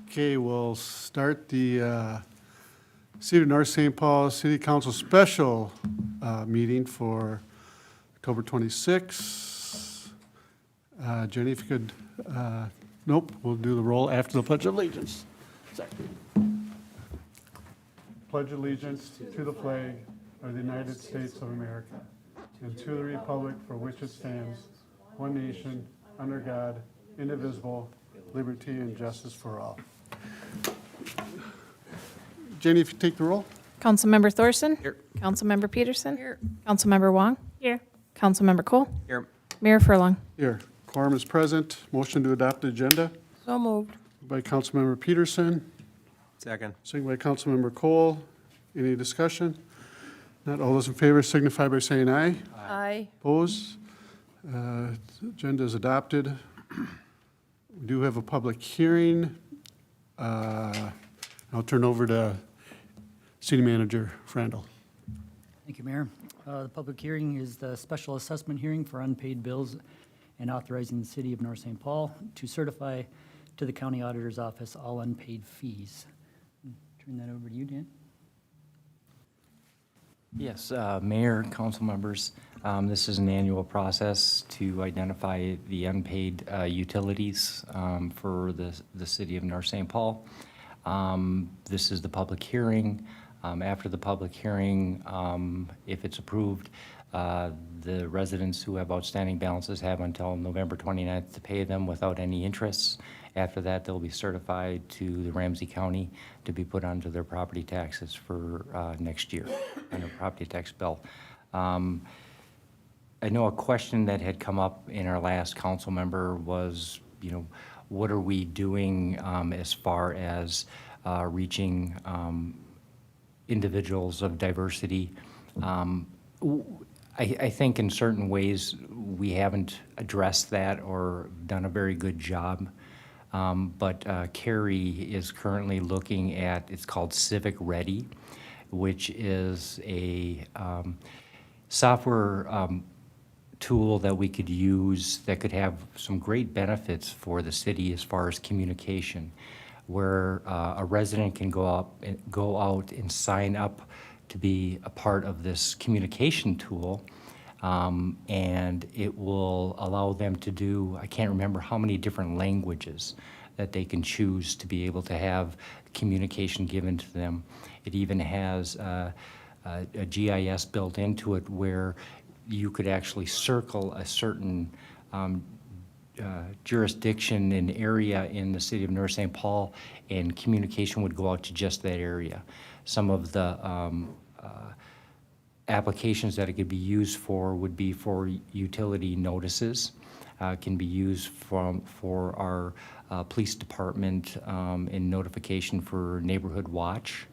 Okay, we'll start the City of North St. Paul City Council Special meeting for October 26th. Jenny, if you could, nope, we'll do the roll after the Pledge of Allegiance. Sorry. Pledge allegiance to the flag of the United States of America and to the republic for which it stands, one nation, under God, indivisible, liberty and justice for all. Jenny, if you take the roll. Councilmember Thorson. Here. Councilmember Peterson. Here. Councilmember Wong. Here. Councilmember Cole. Here. Mayor Furlong. Here, quorum is present. Motion to adopt the agenda So moved. by Councilmember Peterson, Second. second by Councilmember Cole. Any discussion? Not all those in favor signify by saying aye. Aye. Opposed? Agenda is adopted. We do have a public hearing. I'll turn over to City Manager Frandl. Thank you, Mayor. The public hearing is the special assessment hearing for unpaid bills and authorizing the City of North St. Paul to certify to the County Auditor's Office all unpaid fees. Turn that over to you, Dan. Yes, Mayor, council members, this is an annual process to identify the unpaid utilities for the city of North St. Paul. This is the public hearing. After the public hearing, if it's approved, the residents who have outstanding balances have until November 29th to pay them without any interests. After that, they'll be certified to the Ramsey County to be put onto their property taxes for next year, on their property tax bill. I know a question that had come up in our last council member was, what are we doing as far as reaching individuals of diversity? I think in certain ways we haven't addressed that or done a very good job. But Carrie is currently looking at, it's called Civic Ready, which is a software tool that we could use that could have some great benefits for the city as far as communication, where a resident can go out and sign up to be a part of this communication tool, and it will allow them to do, I can't remember how many different languages that they can choose to be able to have communication given to them. It even has a GIS built into it where you could actually circle a certain jurisdiction and area in the city of North St. Paul, and communication would go out to just that area. Some of the applications that it could be used for would be for utility notices, can be used for our police department in notification for neighborhood watch.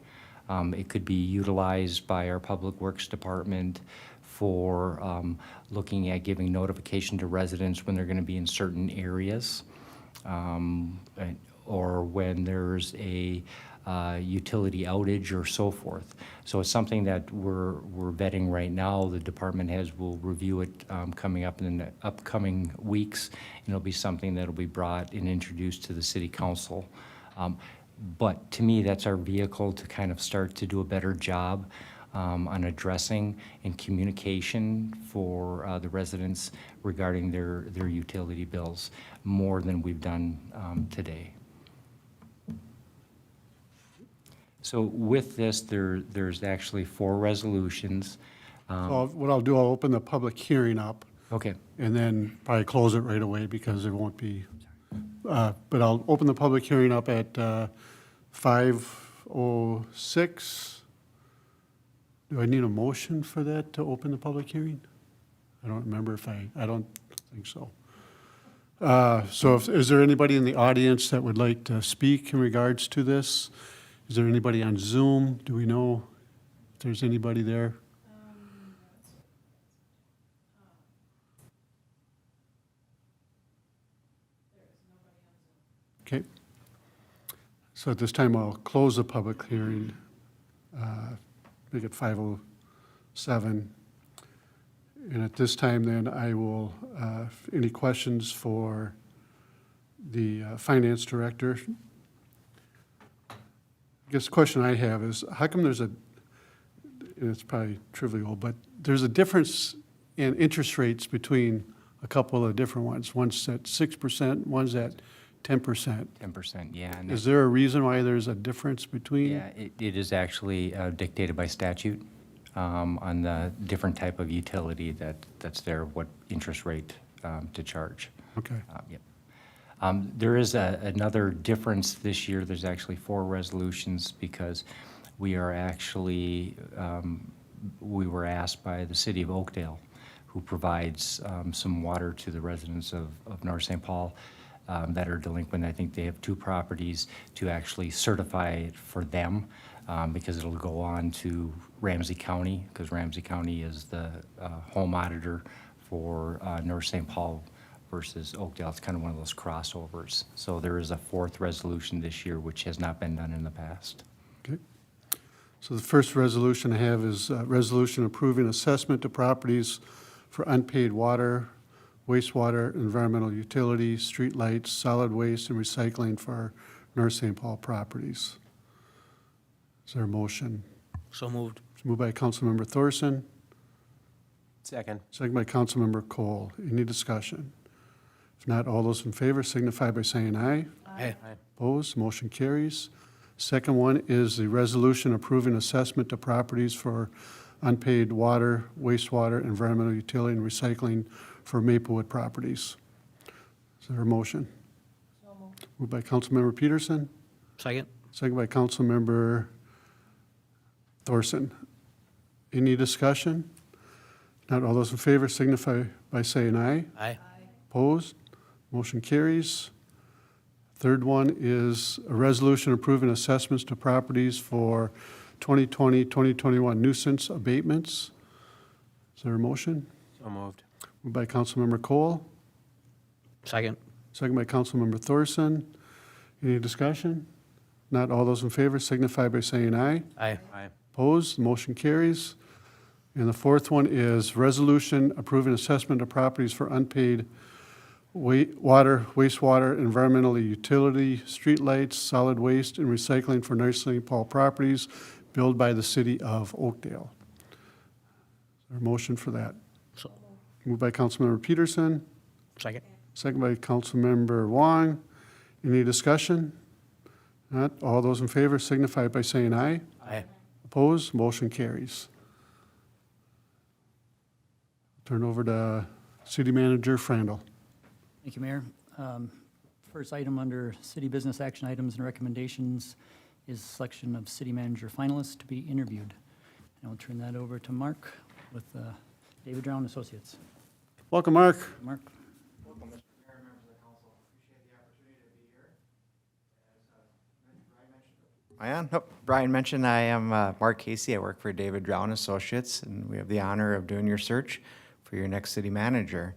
It could be utilized by our public works department for looking at giving notification to residents when they're going to be in certain areas, or when there's a utility outage or so forth. So it's something that we're vetting right now. The department heads will review it coming up in the upcoming weeks, and it'll be something that'll be brought and introduced to the city council. But to me, that's our vehicle to kind of start to do a better job on addressing and communication for the residents regarding their utility bills, more than we've done today. So with this, there's actually 4 resolutions. So what I'll do, I'll open the public hearing up Okay. and then probably close it right away because there won't be, but I'll open the public hearing up at 5:06. Do I need a motion for that to open the public hearing? I don't remember if I don't think so. So is there anybody in the audience that would like to speak in regards to this? Is there anybody on Zoom? Do we know if there's anybody there? Okay. So at this time, I'll close the public hearing, make it 5:07. And at this time, then, I will, any questions for the finance director? guess the question I have is, how come there's and it's probably trivial, but there's a difference in interest rates between a couple of different ones? One's at 6%, one's at 10%. 10%, yeah. And Is there a reason why there's a difference between? yeah, it is actually dictated by statute on the different type of utility that's there, what interest rate to charge. Okay, Yep. There is another difference this year. There's actually 4 resolutions because we are actually, we were asked by the city of Oakdale, who provides some water to the residents of North St. Paul that are delinquent. I think they have 2 properties to actually certify it for them because it'll go on to Ramsey County, because Ramsey County is the home auditor for North St. Paul versus Oakdale. It's kind of one of those crossovers. So there is a 4th resolution this year, which has not been done in the past. okay. So the first resolution I have is a resolution approving assessment to properties for unpaid water, wastewater, environmental utilities, streetlights, solid waste, and recycling for North St. Paul properties. Is there a motion? So moved. It's moved by Councilmember Thorson, Second. second by Councilmember Cole. Any discussion? If not, all those in favor signify by saying aye. Aye. Opposed, motion carries. Second one is the resolution approving assessment to properties for unpaid water, wastewater, environmental utility, and recycling for Maplewood properties. Is there a motion? Moved by Councilmember Peterson, Second. second by Councilmember Thorson. Any discussion? Not all those in favor signify by saying aye. Aye. Opposed? Motion carries. Third one is a resolution approving assessments to properties for 2020, 2021 nuisance abatements. Is there a motion? So moved. Moved by Councilmember Cole, Second. second by Councilmember Thorson. Any discussion? Not all those in favor signify by saying aye. Aye. Aye. Opposed? The motion carries. And the fourth one is resolution approving assessment of properties for unpaid water, wastewater, environmental utility, streetlights, solid waste, and recycling for North St. Paul properties billed by the city of Oakdale. Is there a motion for that? So, Moved by Councilmember Peterson, second. second by Councilmember Wong. Any discussion? Not, all those in favor signify by saying aye. Aye. Opposed, motion carries. Turn over to City Manager Frandl. Thank you, Mayor. First item under city business action items and recommendations is selection of city manager finalists to be interviewed. And I'll turn that over to Mark with David Drown Associates. Welcome, Mark. Mark? Welcome, Mr. Mayor, members of the council. Appreciate the opportunity to be here. As Brian mentioned. Nope. Brian mentioned, I am Mark Casey. I work for David Drown Associates, and we have the honor of doing your search for your next city manager.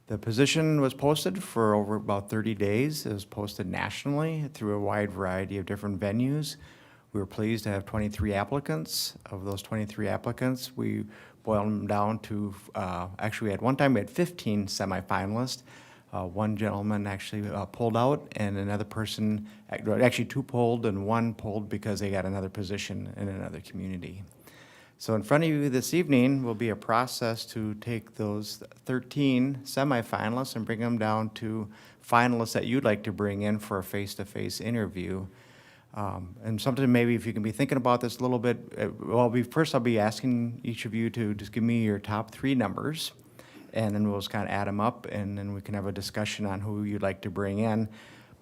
The position was posted for over about 30 days. It was posted nationally through a wide variety of different venues. We were pleased to have 23 applicants. Of those 23 applicants, we boiled them down to, actually, at one time, we had 15 semifinalists. One gentleman actually pulled out, and another person, actually 2 pulled, and 1 pulled because they got another position in another community. So in front of you this evening will be a process to take those 13 semifinalists and bring them down to finalists that you'd like to bring in for a face-to-face interview. And something maybe if you can be thinking about this a little bit, first I'll be asking each of you to just give me your top 3 numbers, and then we'll just kind of add them up, and then we can have a discussion on who you'd like to bring in.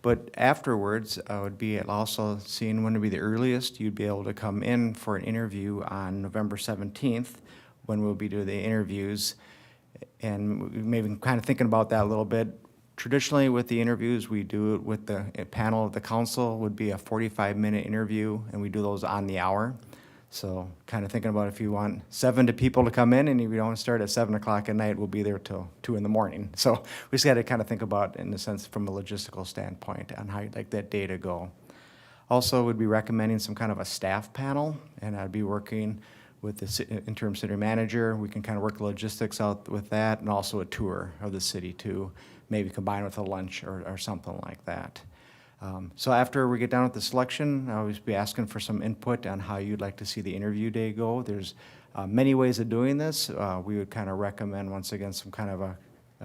But afterwards, would be also seeing when would be the earliest you'd be able to come in for an interview on November 17th, when we'll be doing the interviews. And maybe kind of thinking about that a little bit. Traditionally, with the interviews, we do it with the panel of the council, would be a 45-minute interview, and we do those on the hour. So kind of thinking about if you want 7 people to come in, and if you don't start at 7 o'clock at night, we'll be there till 2 in the morning. So we just got to kind of think about, in a sense, from a logistical standpoint, on how you'd like that day to go. Also, would be recommending some kind of a staff panel, and I'd be working with the interim city manager. We can kind of work the logistics out with that, and also a tour of the city too, maybe combined with a lunch or something like that. So after we get done with the selection, I'll always be asking for some input on how you'd like to see the interview day go. There's many ways of doing this. We would kind of recommend, once again, some kind of a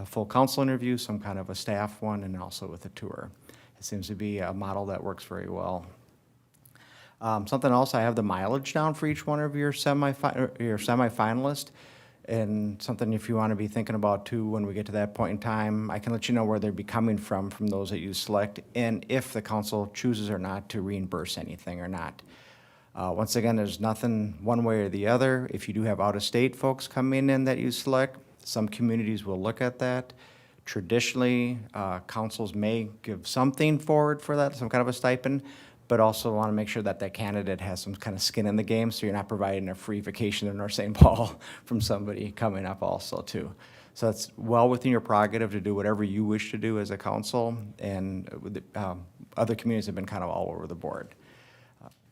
full council interview, some kind of a staff one, and also with a tour. It seems to be a model that works very well. Something else, I have the mileage down for each one of your semifinalists. And something if you want to be thinking about too, when we get to that point in time, I can let you know where they'd be coming from those that you select, and if the council chooses or not to reimburse anything or not. Once again, there's nothing one way or the other. If you do have out-of-state folks coming in that you select, some communities will look at that. Traditionally, councils may give something forward for that, some kind of a stipend, but also want to make sure that that candidate has some kind of skin in the game, so you're not providing a free vacation in North St. Paul from somebody coming up also too. So it's well within your prerogative to do whatever you wish to do as a council, and other communities have been kind of all over the board.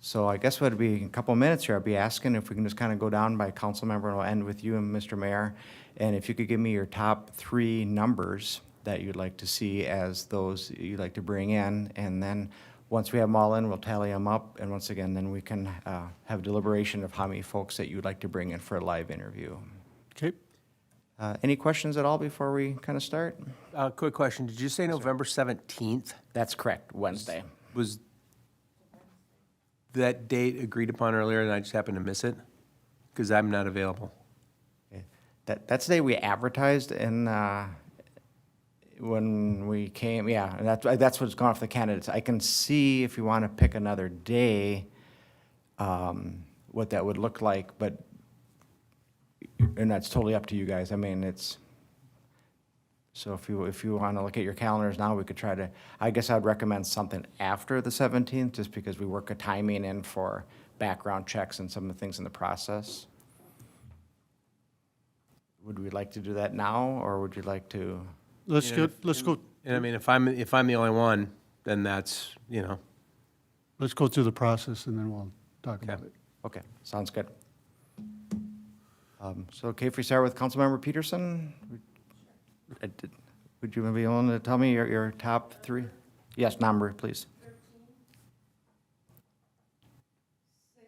So I guess what it'd be in a couple of minutes here, I'd be asking if we can just kind of go down by council member, and we'll end with you and Mr. Mayor. And if you could give me your top 3 numbers that you'd like to see as those you'd like to bring in, and then once we have them all in, we'll tally them up, and once again, then we can have deliberation of how many folks that you'd like to bring in for a live interview. Okay. Any questions at all before we kind of start? Quick question. Did you say November 17th? That's correct, Wednesday. Was that date agreed upon earlier and I just happened to miss it? Because I'm not available. Okay. That's the day we advertised, and when we came, yeah, and that's what's gone off the candidates. I can see if you want to pick another day, what that would look like, but, and that's totally up to you guys. I mean, it's, so if you want to look at your calendars now, we could try to, I guess I'd recommend something after the 17th, just because we work a timing in for background checks and some of the things in the process. Would we like to do that now, or would you like to? Let's Yeah, go, And I mean, if I'm the only one, then that's, let's go through the process and then we'll talk about Okay. it. Okay, sounds good. So okay, if we start with Councilmember Peterson? Would you be willing to tell me your top 3? Yes, number, please. 13, 6,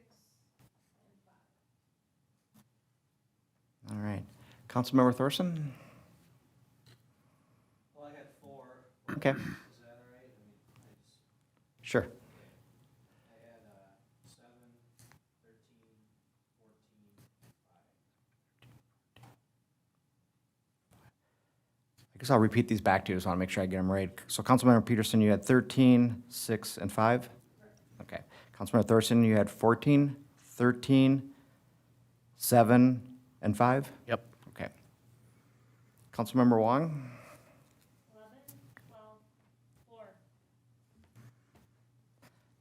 and 5. All right. Councilmember Thorson? Well, I had 4. Okay. Is that all right? Sure. I guess I'll repeat these back to you, just want to make sure I get them right. So Councilmember Peterson, you had 13, 6, and 5? Okay. Councilmember Thorson, you had 14, 13, 7, and 5? Yep. Okay. Councilmember Wong? 11, 12, 4.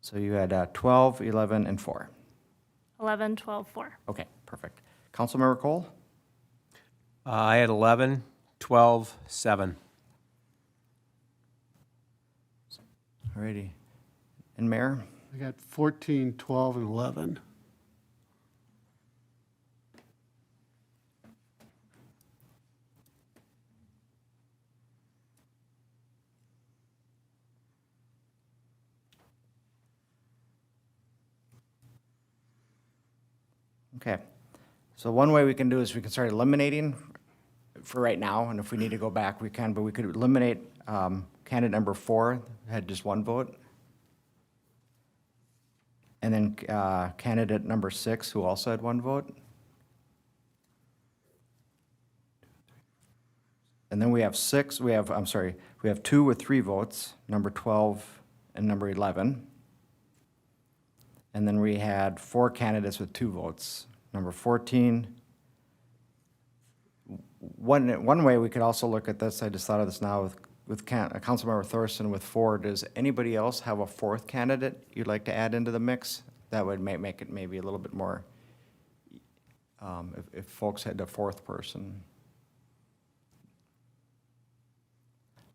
So you had 12, 11, and 4. 11, 12, 4. Okay, perfect. Councilmember Cole? I had 11, 12, 7. Alrighty. And Mayor? I got 14, 12, and 11. Okay. So one way we can do is we can start eliminating for right now, and if we need to go back, we can, but we could eliminate candidate number 4, had just 1 vote. And then candidate number 6, who also had 1 vote. And then we have 2 with 3 votes, number 12 and number 11. And then we had 4 candidates with 2 votes, number 14. One way we could also look at this, I just thought of this now with Councilmember Thorson with 4, does anybody else have a 4th candidate you'd like to add into the mix? That would make it maybe a little bit more, if folks had a 4th person.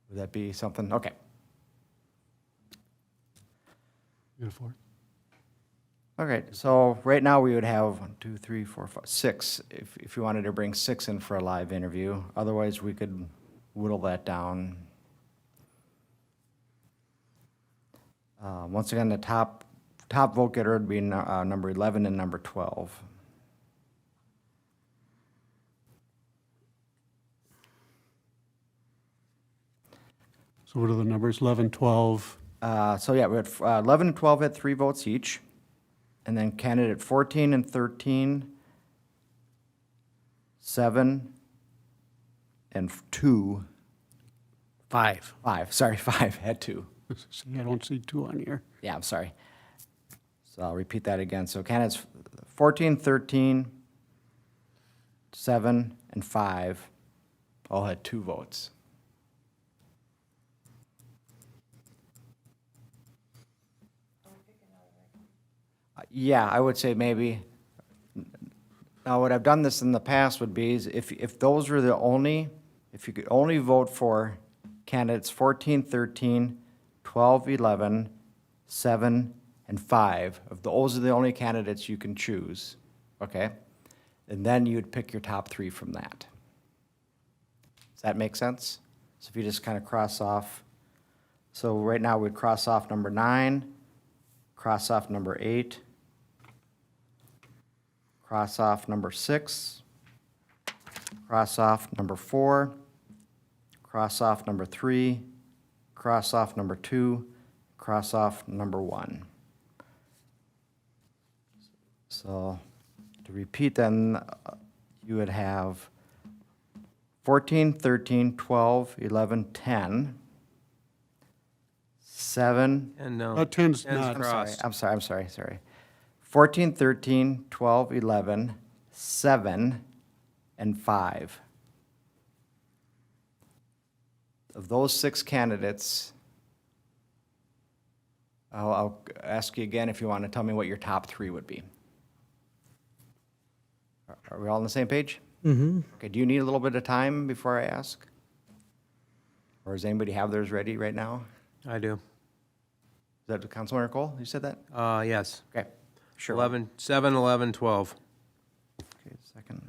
Would that be something? Okay. You got a 4? Okay, so right now we would have 1, 2, 3, 4, 5, 6, if you wanted to bring 6 in for a live interview. Otherwise, we could whittle that down. Once again, the top vote getter would be number 11 and number 12. So what are the numbers? 11, 12, So yeah, we had 11 and 12 had 3 votes each. And then candidate 14 and 13, 7 and 2, 5. 5, sorry, 5 had 2. see, I don't see 2 on here. Yeah, I'm sorry. So I'll repeat that again. So candidates 14, 13, 7, and 5 all had 2 votes. Yeah, I would say maybe. Now, what I've done this in the past would be is if those were the only, if you could only vote for candidates 14, 13, 12, 11, 7, and 5, if those are the only candidates you can choose, okay? And then you'd pick your top 3 from that. Does that make sense? So if you just kind of cross off, so right now we'd cross off number 9, cross off number 8, cross off number 6, cross off number 4, cross off number 3, cross off number 2, cross off number 1. So to repeat then, you would have 14, 13, 12, 11, 10, 7, And no. 10's Ten's not, crossed. I'm sorry. 14, 13, 12, 11, 7, and 5. Of those 6 candidates, I'll ask you again if you want to tell me what your top 3 would be. Are we all on the same page? Mm-hmm. Okay, do you need a little bit of time before I ask? Or does anybody have theirs ready right now? I do. Is that Councilmember Cole? You said that? Yes. Okay, sure. 11, 7, 11, 12. Okay, second.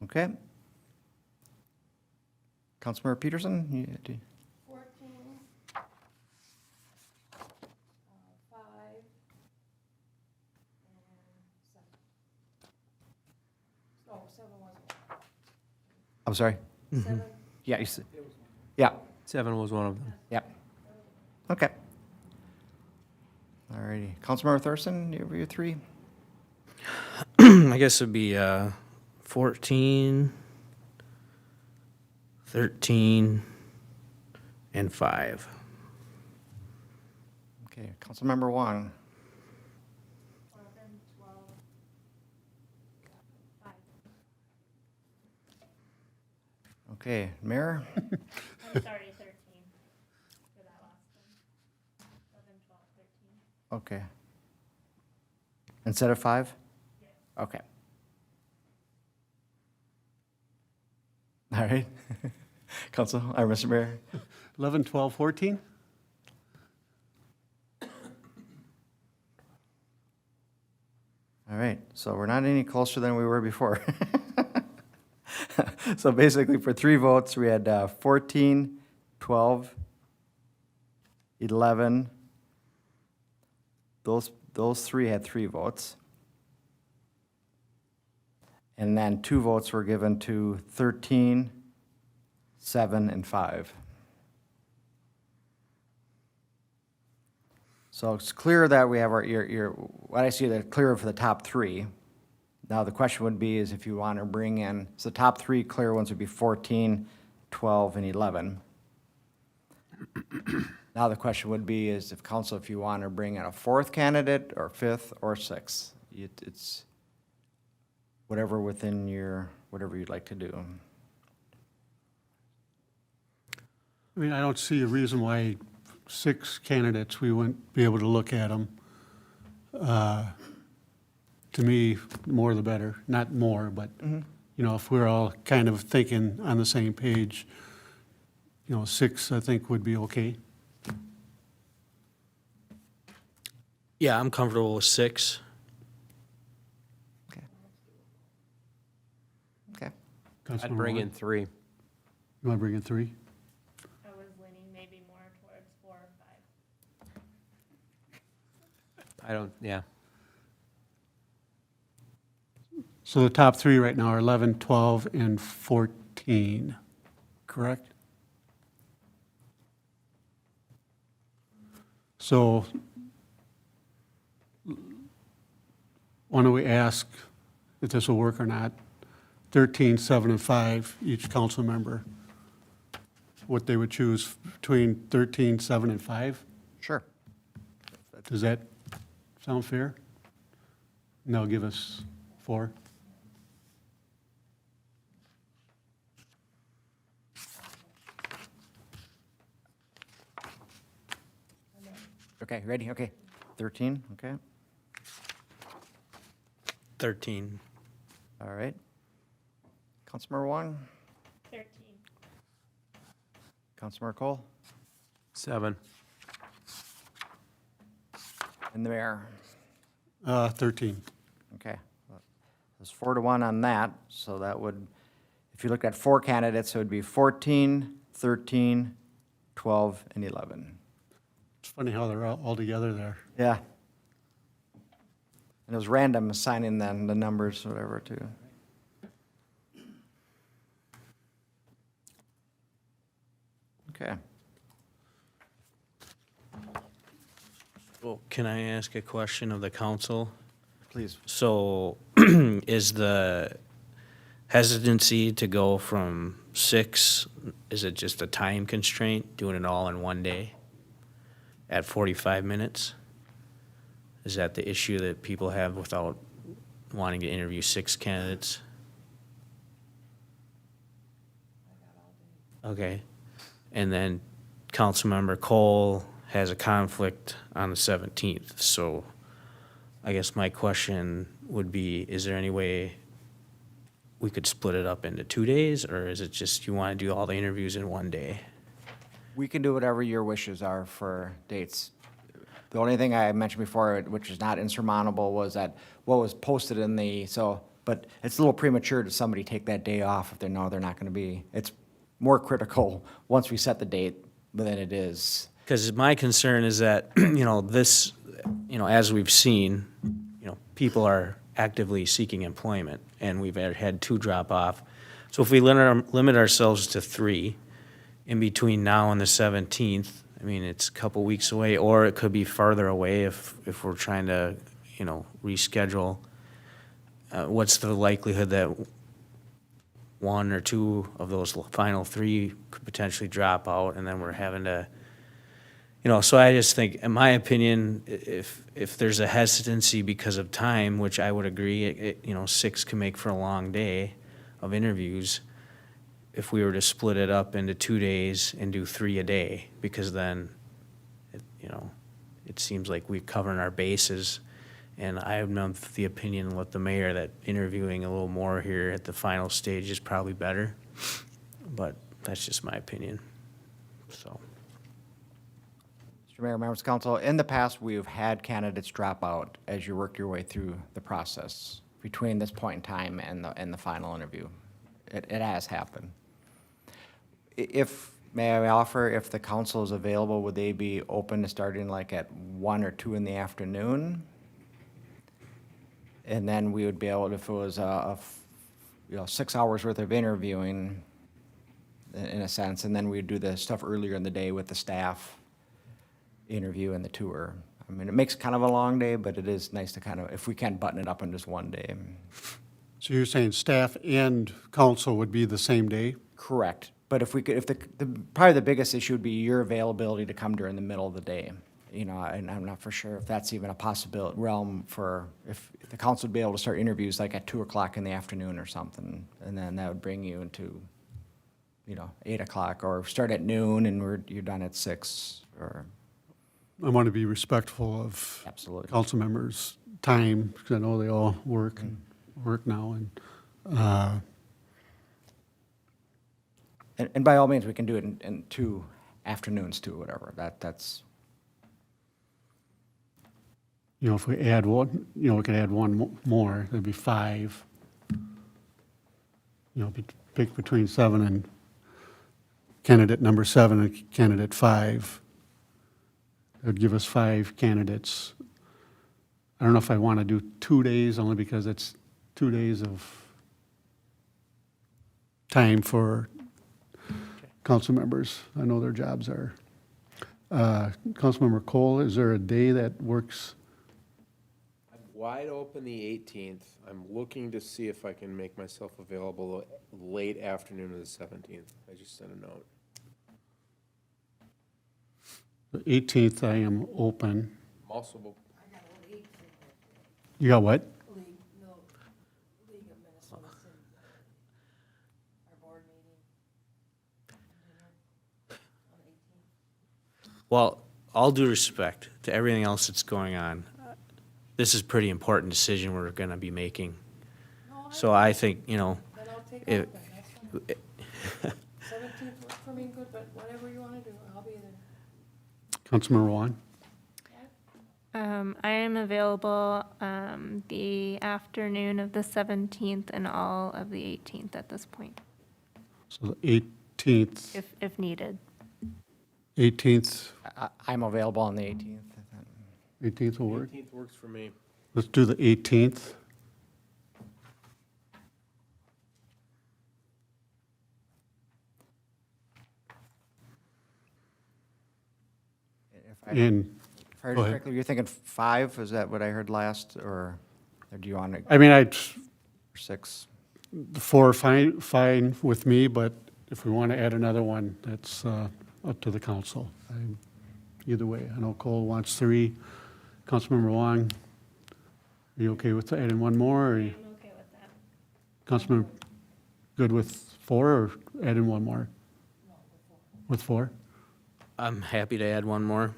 Okay. Councilmember Peterson? you- 14, 5, and 7. No, 7 wasn't. I'm sorry? 7, Yeah, you said, yeah, 7 was one of them. yeah. Okay. All righty. Councilmember Thurston, you have your 3? I guess it'd be 14, 13, and 5. Okay, Councilmember Wong. 11, 12, 5. Okay, Mayor? I'm sorry, 13 for that last one. 11, 12, 13. Okay. Instead of 5? Okay. All right. Council, Mr. Mayor? 11, 12, 14? All right, so we're not any closer than we were before. So basically, for 3 votes, we had 14, 12, 11. Those 3 had 3 votes. And then 2 votes were given to 13, 7, and 5. So it's clear that we have what I see that clear for the top 3. Now, the question would be is if you want to bring in, so the top 3 clear ones would be 14, 12, and 11. Now, the question would be is if council, if you want to bring in a 4th candidate or 5th or 6th. It's whatever within whatever you'd like to do. I mean, I don't see a reason why 6 candidates, we wouldn't be able to look at them. To me, more the better, not more, but, you know, if we're all kind of thinking on the same page, 6, I think, would be okay. Yeah, I'm comfortable with 6. Okay. Okay. I'd Councilmember bring Wong? in 3. You want to bring in 3? I was leaning maybe more towards 4 or 5. I don't, yeah. So the top 3 right now are 11, 12, and 14, correct? So why don't we ask if this will work or not? 13, 7, and 5, each council member, what they would choose between 13, 7, and 5? Sure. Does that sound fair? And they'll give us 4? Okay, ready? Okay. 13, okay. 13. All right. Councilmember Wong, 13. Councilmember Cole, 7. and the mayor. 13. Okay. There's 4-1 on that, so that would, if you looked at 4 candidates, it would be 14, 13, 12, and 11. It's funny how they're all together there. Yeah. And it was random assigning them the numbers, whatever, too. Okay. Well, can I ask a question of the council? Please. So is the hesitancy to go from 6, is it just a time constraint, doing it all in one day at 45 minutes? Is that the issue that people have without wanting to interview 6 candidates? Okay. And then Councilmember Cole has a conflict on the 17th. So I guess my question would be, is there any way we could split it up into 2 days? Or is it just you want to do all the interviews in one day? We can do whatever your wishes are for dates. The only thing I mentioned before, which is not insurmountable, was that what was posted in the, but it's a little premature to somebody take that day off if they know they're not going to be. It's more critical once we set the date than it is. Because my concern is that, this, as we've seen, people are actively seeking employment, and we've had 2 drop off. So if we limit ourselves to 3 in between now and the 17th, I mean, it's a couple weeks away, or it could be farther away if we're trying to, reschedule. What's the likelihood that 1 or 2 of those final 3 could potentially drop out, and then we're having to, so I just think, in my opinion, if there's a hesitancy because of time, which I would agree, 6 can make for a long day of interviews, if we were to split it up into 2 days and do 3 a day, because then, it seems like we're covering our bases. And I am of the opinion with the mayor that interviewing a little more here at the final stage is probably better. But that's just my opinion, so. Mr. Mayor, members of council, in the past, we've had candidates drop out as you work your way through the process between this point in time and the final interview. It has happened. May I offer, if the council is available, would they be open to starting like at 1 or 2 in the afternoon? And then we would be able, if it was 6 hours worth of interviewing, in a sense, and then we'd do the stuff earlier in the day with the staff interview and the tour. I mean, it makes kind of a long day, but it is nice to kind of, if we can button it up in just one day. So you're saying staff and council would be the same day? Correct. But if we could, probably the biggest issue would be your availability to come during the middle of the day. And I'm not for sure if that's even a possibility realm for, if the council would be able to start interviews like at 2 o'clock in the afternoon or something. And then that would bring you into, 8 o'clock, or start at noon and you're done at 6, or. I want to be respectful of Absolutely. council members' time, because I know they all work now, And by all means, we can do it in 2 afternoons too, whatever. That's. if we add one, we could add one more, that'd be 5. pick between 7 and candidate number 7 and candidate 5. That would give us 5 candidates. I don't know if I want to do 2 days, only because it's 2 days of time for council members. I know their jobs are. Councilmember Cole, is there a day that works? I'm wide open the 18th. I'm looking to see if I can make myself available late afternoon of the 17th. I just sent a note. The 18th, I am open. I'm also, You got what? League of Minnesota Cities, our board meeting. On the 18th. Well, all due respect to everything else that's going on, this is a pretty important decision we're gonna be making. So I think, you know, Then I'll take off It- then, that's fine. 17th works for me good, but whatever you want to do, I'll be there. Councilmember Juan? I am available the afternoon of the 17th and all of the 18th at this point, So the 18th, if needed. 18th, I'm available on the 18th. 18th will work. 18th works for me. Let's do the 18th. If I And, if I heard Go you ahead. correctly, you're thinking 5, is that what I heard last, or do you want to, I mean, 6? 4 fine with me, but if we want to add another one, that's up to the council. Either way, I know Cole wants 3. Councilmember Wong, are you okay with adding one more? Or are you, I'm okay with that. Councilmember, good with 4 or adding one more? With 4? I'm happy to add one more.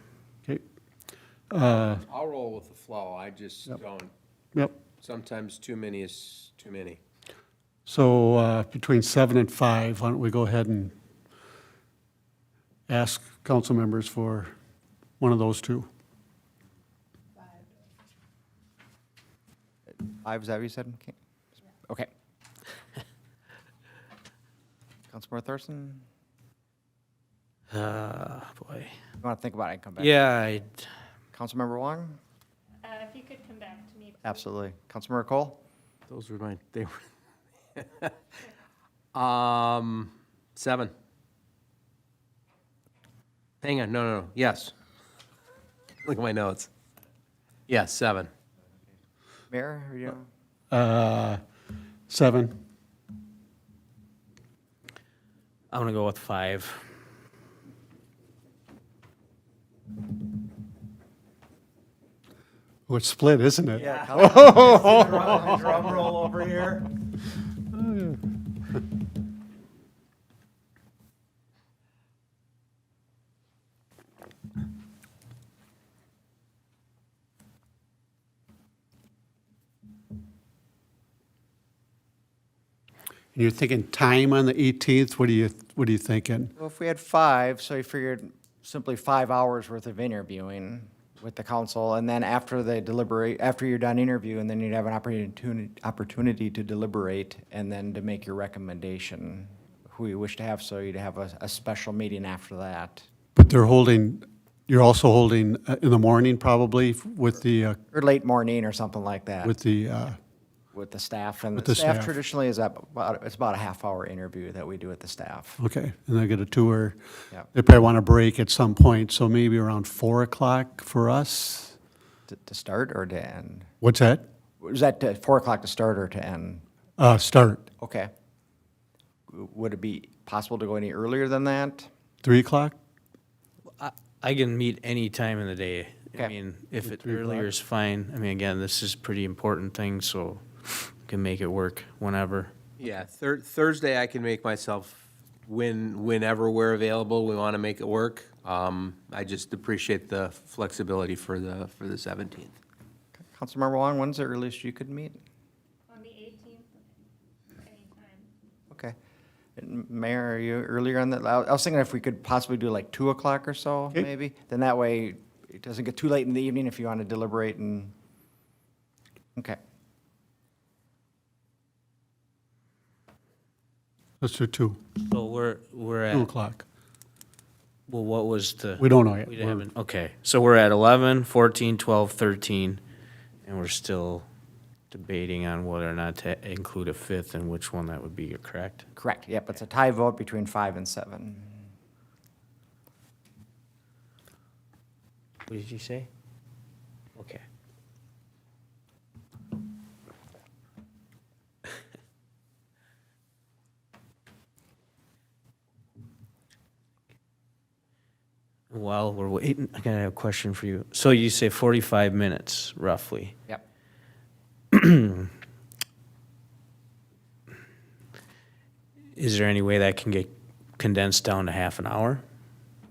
Okay. I'll roll with the flow. I just don't, Yep. sometimes too many is too many. So between 7 and 5, why don't we go ahead and ask council members for one of those 2? 5, is that what you said? Okay. Councilmember Thurston, Boy. you want to think about it and come back? Yeah, Councilmember Wong? If you could come back to me. please. Absolutely. Councilmember Cole? Those were mine. They were. 7. Hang on, no. Yes. Look at my notes. Yes, 7. Mayor, are you? 7. I'm gonna go with 5. Oh, it's split, isn't it? Drum roll over here. And you're thinking time on the 18th? What are you thinking? Well, if we had 5, so you figured simply 5 hours worth of interviewing with the council, and then after they deliberate, after you're done interviewing, then you'd have an opportunity to deliberate and then to make your recommendation, who you wish to have, so you'd have a special meeting after that. But you're also holding in the morning probably with the, Or late morning or something like that. with the, With the staff, and With the the staff staff. traditionally is it's about a half-hour interview that we do with the staff. okay, and they get a tour. Yep. They probably want a break at some point, so maybe around 4 o'clock for us? To start or to end? What's that? Was that 4 o'clock to start or to end? Start, Okay. Would it be possible to go any earlier than that? 3 o'clock? I can meet any time in the day. I Okay. mean, if it 3 o'clock? earlier is fine. I mean, again, this is a pretty important thing, so can make it work whenever. Yeah, Thursday I can make myself whenever we're available. We want to make it work. I just appreciate the flexibility for the 17th. Councilmember Wong, when's the earliest you could meet? On the 18th, anytime. Okay. And Mayor, are you earlier on that? I was thinking if we could possibly do like 2 o'clock or so, Okay. maybe? Then that way, it doesn't get too late in the evening if you want to deliberate and, okay. Let's do 2, So we're 2 at, o'clock. well, what was the? We don't know yet. We We're- haven't, okay, so we're at 11, 14, 12, 13, and we're still debating on whether or not to include a fifth and which one that would be, correct? Correct, yep, it's a tie vote between 5 and 7. What did you say? Okay. While we're waiting, I got a question for you. So you say 45 minutes, roughly. Yep. Is there any way that can get condensed down to half an hour?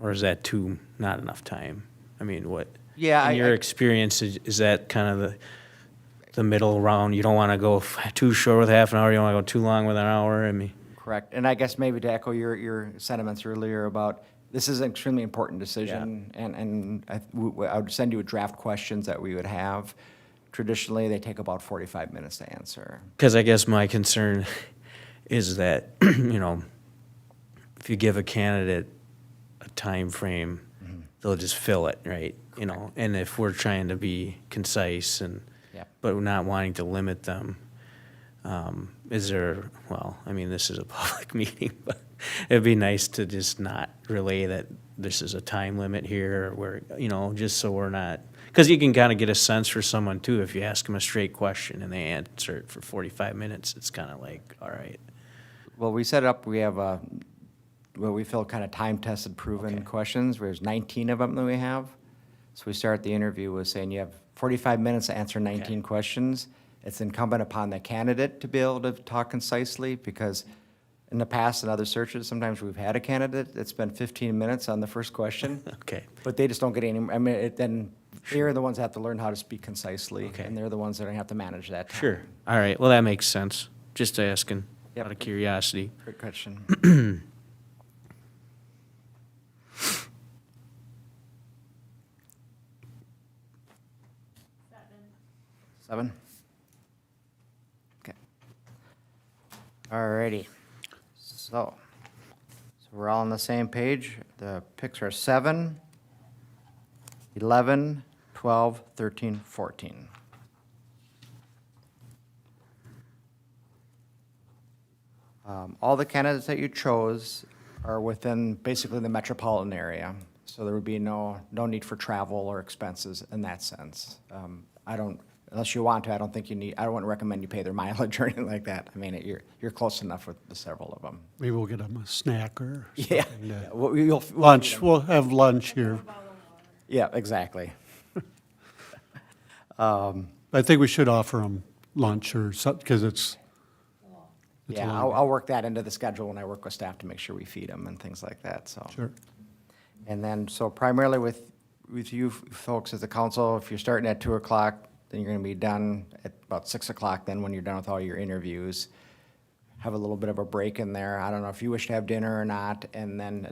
Or is that not enough time? I mean, what? Yeah, In your experience, is that kind of the middle round? You don't want to go too short with half an hour, you don't want to go too long with an hour? I mean, Correct. And I guess maybe to echo your sentiments earlier about, this is an extremely important decision, and I would send you draft questions that we would have. Traditionally, they take about 45 minutes to answer. because I guess my concern is that, you know, if you give a candidate a time frame, they'll just fill it, right? You know, and if we're trying to be concise and, Yep. but we're not wanting to limit them, is there, well, I mean, this is a public meeting, but it'd be nice to just not relay that this is a time limit here, where, you know, just so we're not, because you can kind of get a sense for someone too, if you ask them a straight question and they answer it for 45 minutes, it's kind of like, all right. Well, we set up, we have, what we feel kind of time-tested, proven questions. There's 19 of them that we have. So we start the interview with saying you have 45 minutes to answer 19 questions. It's incumbent upon the candidate to be able to talk concisely, because in the past, in other searches, sometimes we've had a candidate that spent 15 minutes on the first question, Okay. but they just don't get any, I mean, then they're the ones that have to learn how to speak concisely, Okay. and they're the ones that have to manage that time. Sure. All right. Well, that makes sense. Just asking Yep. out of curiosity. Great question. 7? Okay. All righty. So we're all on the same page. The picks are 7, 11, 12, 13, 14. All the candidates that you chose are within basically the metropolitan area, so there would be no need for travel or expenses in that sense. I don't, unless you want to, I don't think you need, I don't want to recommend you pay their mileage or anything like that. I mean, you're close enough with the several of them. Maybe we'll get them a snack or Yeah. something. We'll Lunch, we'll have lunch here. Yeah, exactly. I think we should offer them lunch or something, because it's a Yeah, long I'll work that into the schedule when I work with staff to make sure we feed them and things like that, so. Sure. And then, so primarily with you folks as the council, if you're starting at 2 o'clock, then you're gonna be done at about 6 o'clock, then when you're done with all your interviews. Have a little bit of a break in there. I don't know if you wish to have dinner or not, and then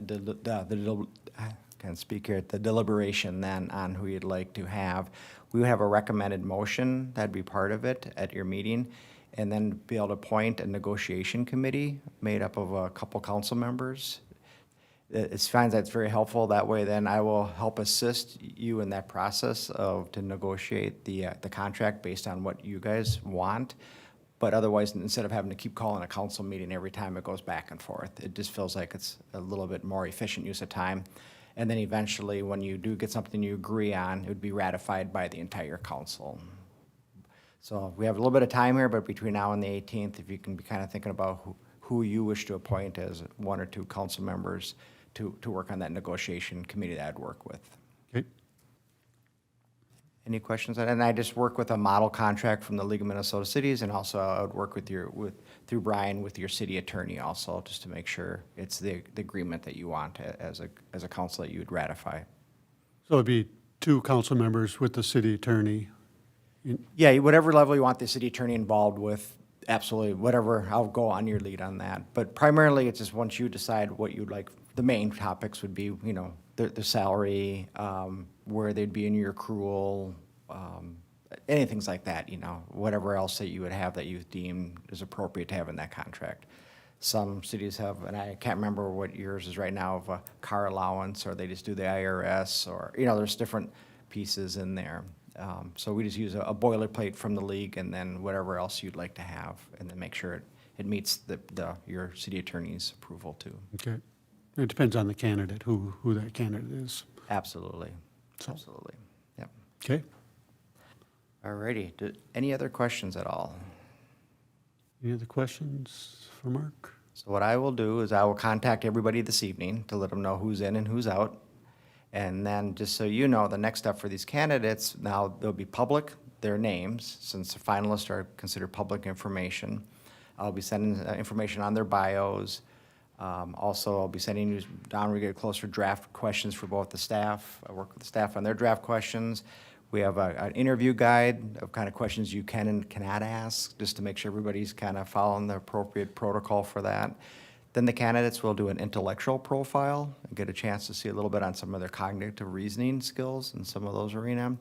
I can't speak here, the deliberation then on who you'd like to have. We would have a recommended motion, that'd be part of it at your meeting, and then be able to appoint a negotiation committee made up of a couple council members. It finds that's very helpful. That way, then I will help assist you in that process to negotiate the contract based on what you guys want. But otherwise, instead of having to keep calling a council meeting every time it goes back and forth, it just feels like it's a little bit more efficient use of time. And then eventually, when you do get something you agree on, it would be ratified by the entire council. So we have a little bit of time here, but between now and the 18th, if you can be kind of thinking about who you wish to appoint as 1 or 2 council members to work on that negotiation committee that I'd work with. Okay. Any questions? And I just work with a model contract from the League of Minnesota Cities, and also I would work with through Brian with your city attorney also, just to make sure it's the agreement that you want as a council that you would ratify. So it'd be 2 council members with the city attorney. Yeah, whatever level you want the city attorney involved with, absolutely, whatever, I'll go on your lead on that. But primarily, it's just once you decide what you'd like, the main topics would be, you know, the salary, where they'd be in your accrual, anything like that, you know, whatever else that you would have that you deem is appropriate to have in that contract. Some cities have, and I can't remember what yours is right now, of a car allowance, or they just do the IRS, or, there's different pieces in there. So we just use a boilerplate from the league, and then whatever else you'd like to have, and then make sure it meets your city attorney's approval too. Okay. It depends on the candidate, who that candidate is. Absolutely, So- absolutely, yep. Okay? All righty, any other questions at all? Any other questions for Mark? So what I will do is I will contact everybody this evening to let them know who's in and who's out. And then, just so you know, the next step for these candidates, now they'll be public, their names, since the finalists are considered public information. I'll be sending information on their bios. Also, I'll be sending you, Don, we get closer draft questions for both the staff. I work with the staff on their draft questions. We have an interview guide of kind of questions you can and cannot ask, just to make sure everybody's kind of following the appropriate protocol for that. Then the candidates will do an intellectual profile and get a chance to see a little bit on some of their cognitive reasoning skills in some of those arenas.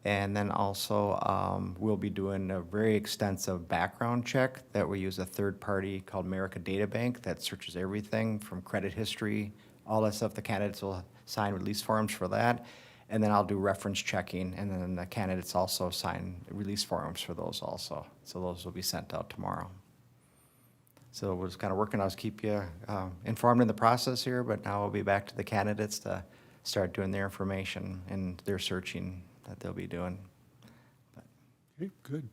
And then also, we'll be doing a very extensive background check that we use a third party called America Data Bank that searches everything from credit history, all that stuff. The candidates will sign release forms for that. And then I'll do reference checking, and then the candidates also sign release forms for those also. So those will be sent out tomorrow. So we're just kind of working, I'll just keep you informed in the process here, but now we'll be back to the candidates to start doing their information and their searching that they'll be doing. Okay, good.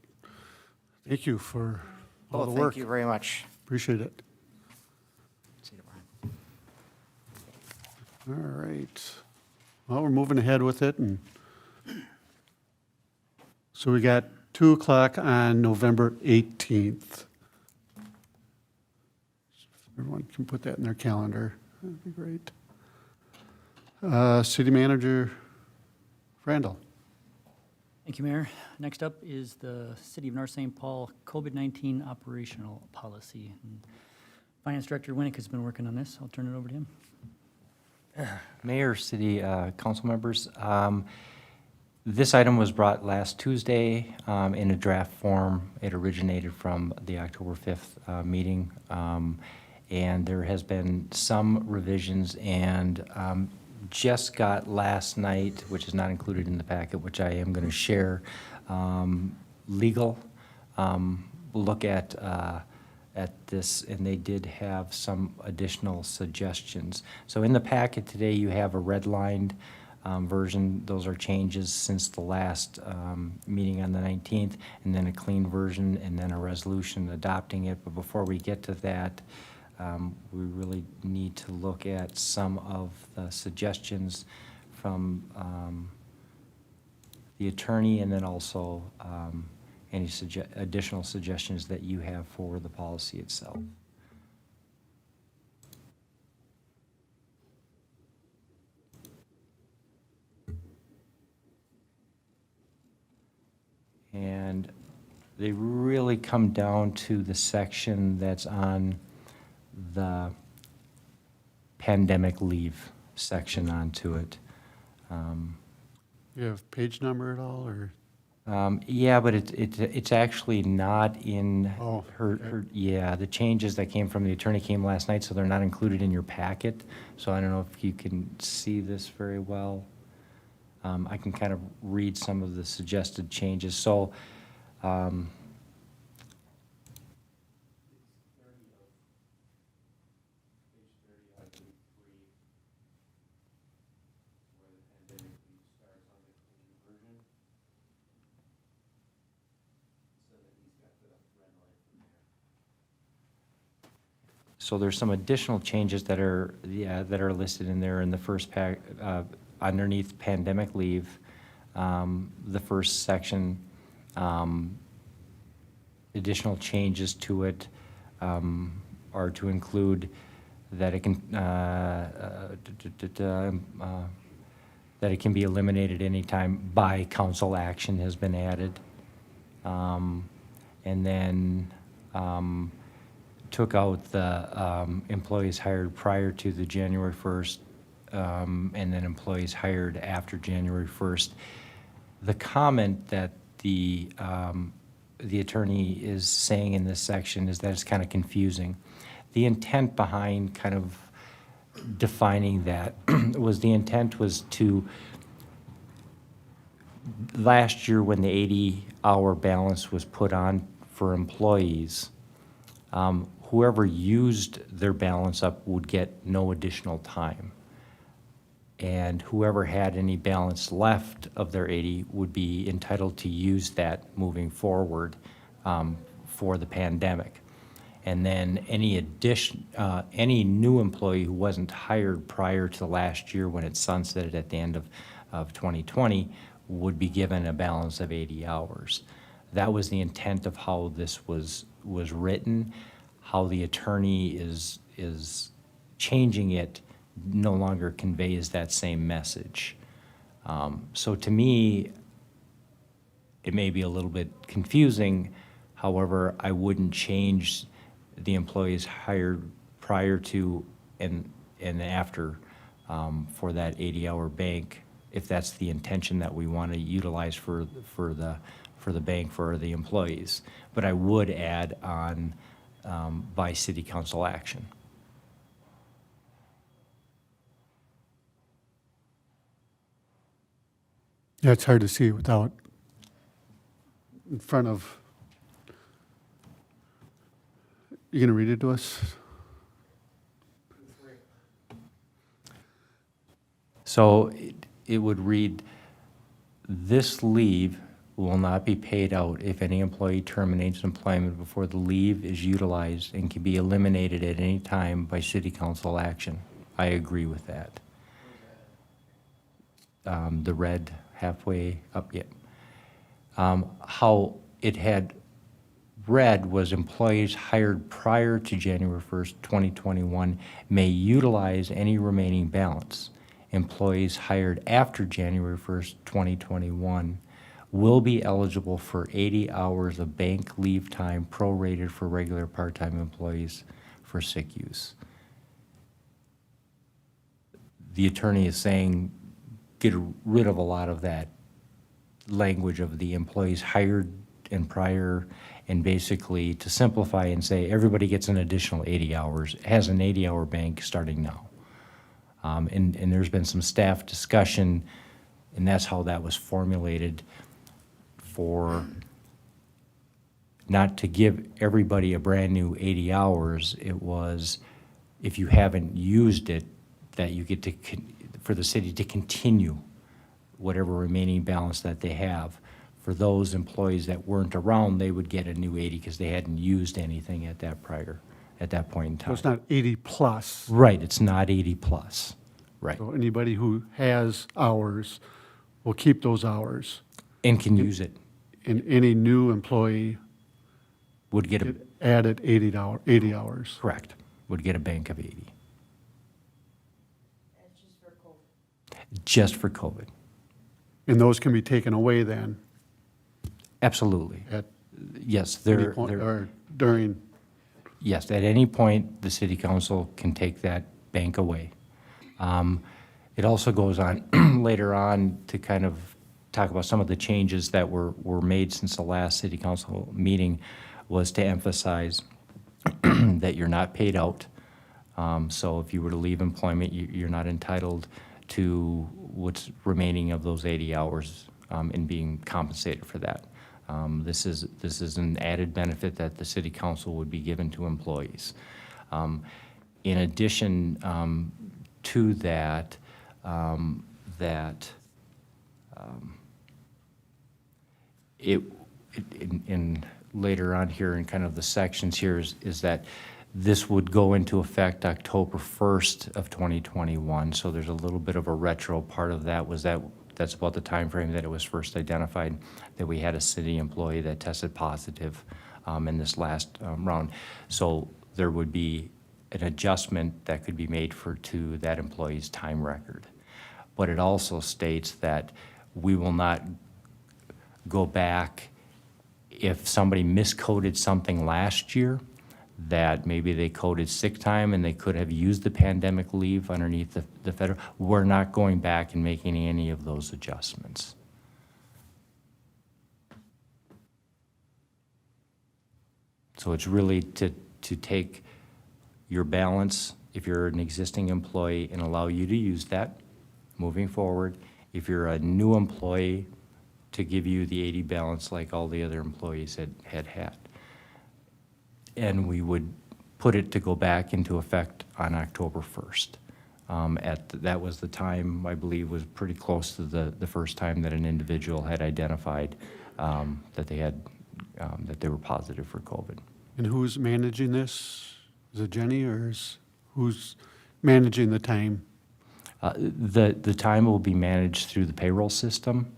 Thank you for all Oh, the work. thank you very much. Appreciate it. See you tomorrow. All right. Well, we're moving ahead with it, and so we got 2 o'clock on November 18th. Everyone can put that in their calendar. That'd be great. City Manager Randall. Thank you, Mayor. Next up is the City of North St. Paul COVID-19 operational policy. And Finance Director Winnick has been working on this. I'll turn it over to him. Mayor, city council members, this item was brought last Tuesday in a draft form. It originated from the October 5th meeting, and there has been some revisions, and just got last night, which is not included in the packet, which I am going to share, legal look at this, and they did have some additional suggestions. So in the packet today, you have a redlined version. Those are changes since the last meeting on the 19th, and then a clean version, and then a resolution adopting it. But before we get to that, we really need to look at some of the suggestions from the attorney, and then also any additional suggestions that you have for the policy itself. And they really come down to the section that's on the pandemic leave section onto it. You have page number at all, or? Yeah, but it's actually not in Oh, her, yeah, the changes that came from the attorney came last night, so they're not included in your packet. So I don't know if you can see this very well. I can kind of read some of the suggested changes. So, so there's some additional changes that are, yeah, that are listed in there in the first pack, underneath pandemic leave, the first section, additional changes to it are to include that it can, that it can be eliminated anytime by council action has been added. And then took out the employees hired prior to the January 1st, and then employees hired after January 1st. The comment that the attorney is saying in this section is that it's kind of confusing. the intent behind kind of defining that was the intent was to, last year when the 80-hour balance was put on for employees, whoever used their balance up would get no additional time. And whoever had any balance left of their 80 would be entitled to use that moving forward for the pandemic. And then any new employee who wasn't hired prior to last year when it sunsetted at the end of 2020 would be given a balance of 80 hours. That was the intent of how this was written. How the attorney is changing it no longer conveys that same message. So to me, it may be a little bit confusing. However, I wouldn't change the employees hired prior to and after for that 80-hour bank, if that's the intention that we want to utilize for the bank for the employees. But I would add on by city council action. Yeah, it's hard to see without in front of. You gonna read it to us? So it would read, this leave will not be paid out if any employee terminates employment before the leave is utilized and can be eliminated at any time by city council action. I agree with that. The red halfway up, yeah. How it had read was employees hired prior to January 1st, 2021 may utilize any remaining balance. Employees hired after January 1st, 2021 will be eligible for 80 hours of bank leave time prorated for regular part-time employees for sick use. The attorney is saying get rid of a lot of that language of the employees hired and prior, and basically to simplify and say everybody gets an additional 80 hours, has an 80-hour bank starting now. And there's been some staff discussion, and that's how that was formulated, for not to give everybody a brand new 80 hours. It was, if you haven't used it, that you get to, for the city to continue whatever remaining balance that they have. For those employees that weren't around, they would get a new 80 because they hadn't used anything at that point in So time. it's not 80 plus. Right, it's not 80 plus, right. So anybody who has hours will keep those hours. And can use it, And any new employee would get a, get added 80 hours. correct, would get a bank of 80. Just for COVID, And those can be taken away then absolutely. at Yes, any they're, point, they're, or during, yes, at any point, the city council can take that bank away. It also goes on later on to kind of talk about some of the changes that were made since the last city council meeting, was to emphasize that you're not paid out. So if you were to leave employment, you're not entitled to what's remaining of those 80 hours and being compensated for that. This is an added benefit that the city council would be given to employees. In addition to that, in later on here in kind of the sections here is that this would go into effect October 1st of 2021. So there's a little bit of a retro part of that. That's about the time frame that it was first identified that we had a city employee that tested positive in this last round. So there would be an adjustment that could be made to that employee's time record. But it also states that we will not go back if somebody miscoded something last year, that maybe they coded sick time and they could have used the pandemic leave underneath the federal. We're not going back and making any of those adjustments. So it's really to take your balance if you're an existing employee and allow you to use that moving forward. If you're a new employee, to give you the 80 balance like all the other employees had. And we would put it to go back into effect on October 1st. That was the time, I believe, was pretty close to the first time that an individual had identified that they were positive for COVID. And who's managing this? Is it Jenny, or who's managing the time? The time will be managed through the payroll system.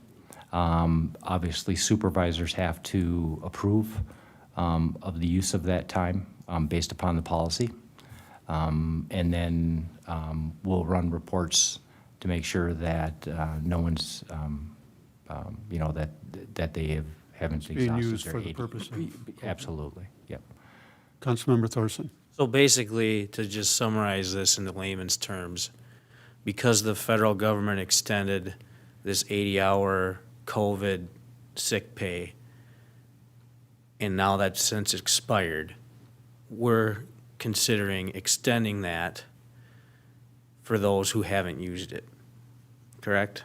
Obviously, supervisors have to approve of the use of that time based upon the policy. And then we'll run reports to make sure that no one's, that they haven't being exhausted used their for the 80. purpose of Absolutely, yep. Councilmember Thorson. So basically, to just summarize this into layman's terms, because the federal government extended this 80-hour COVID sick pay, and now that's since expired, we're considering extending that for those who haven't used it, correct?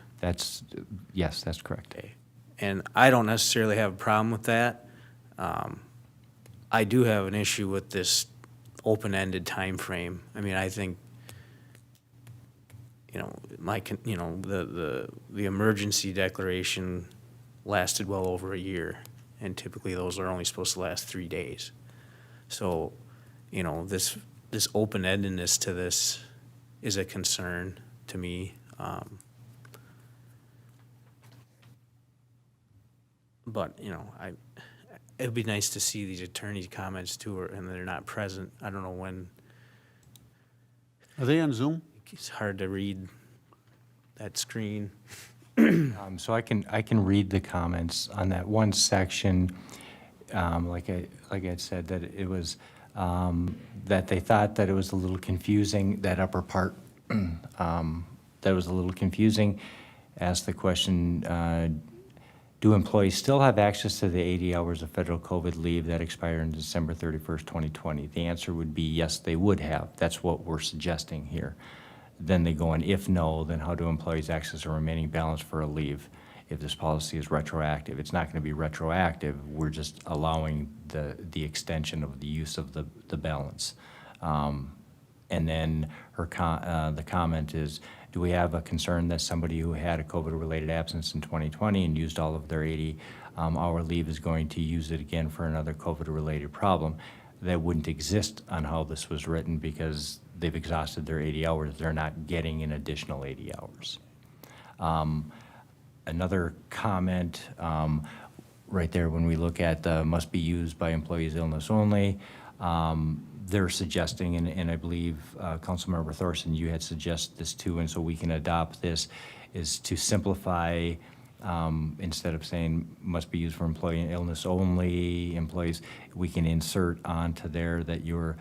Yes, that's correct. Okay. And I don't necessarily have a problem with that. I do have an issue with this open-ended time frame. I mean, I think, the emergency declaration lasted well over a year, and typically those are only supposed to last 3 days. So, this open-endedness to this is a concern to me. But, it'd be nice to see these attorney comments too, and they're not present. I don't know when. Are they on Zoom? It's hard to read that screen. So I can read the comments on that one section. Like I had said, that it was that they thought that it was a little confusing, that upper part, that was a little confusing. Asked the question, do employees still have access to the 80 hours of federal COVID leave that expired on December 31st, 2020? The answer would be yes, they would have. That's what we're suggesting here. Then they go on, if no, then how do employees access a remaining balance for a leave if this policy is retroactive? It's not going to be retroactive. We're just allowing the extension of the use of the balance. And then the comment is, do we have a concern that somebody who had a COVID-related absence in 2020 and used all of their 80-hour leave is going to use it again for another COVID-related problem? That wouldn't exist on how this was written because they've exhausted their 80 hours. They're not getting an additional 80 hours. Another comment right there, when we look at must be used by employees illness only, they're suggesting, and I believe Councilmember Thorson, you had suggested this too, and so we can adopt this, is to simplify, instead of saying must be used for employee illness only employees, we can insert onto there that you're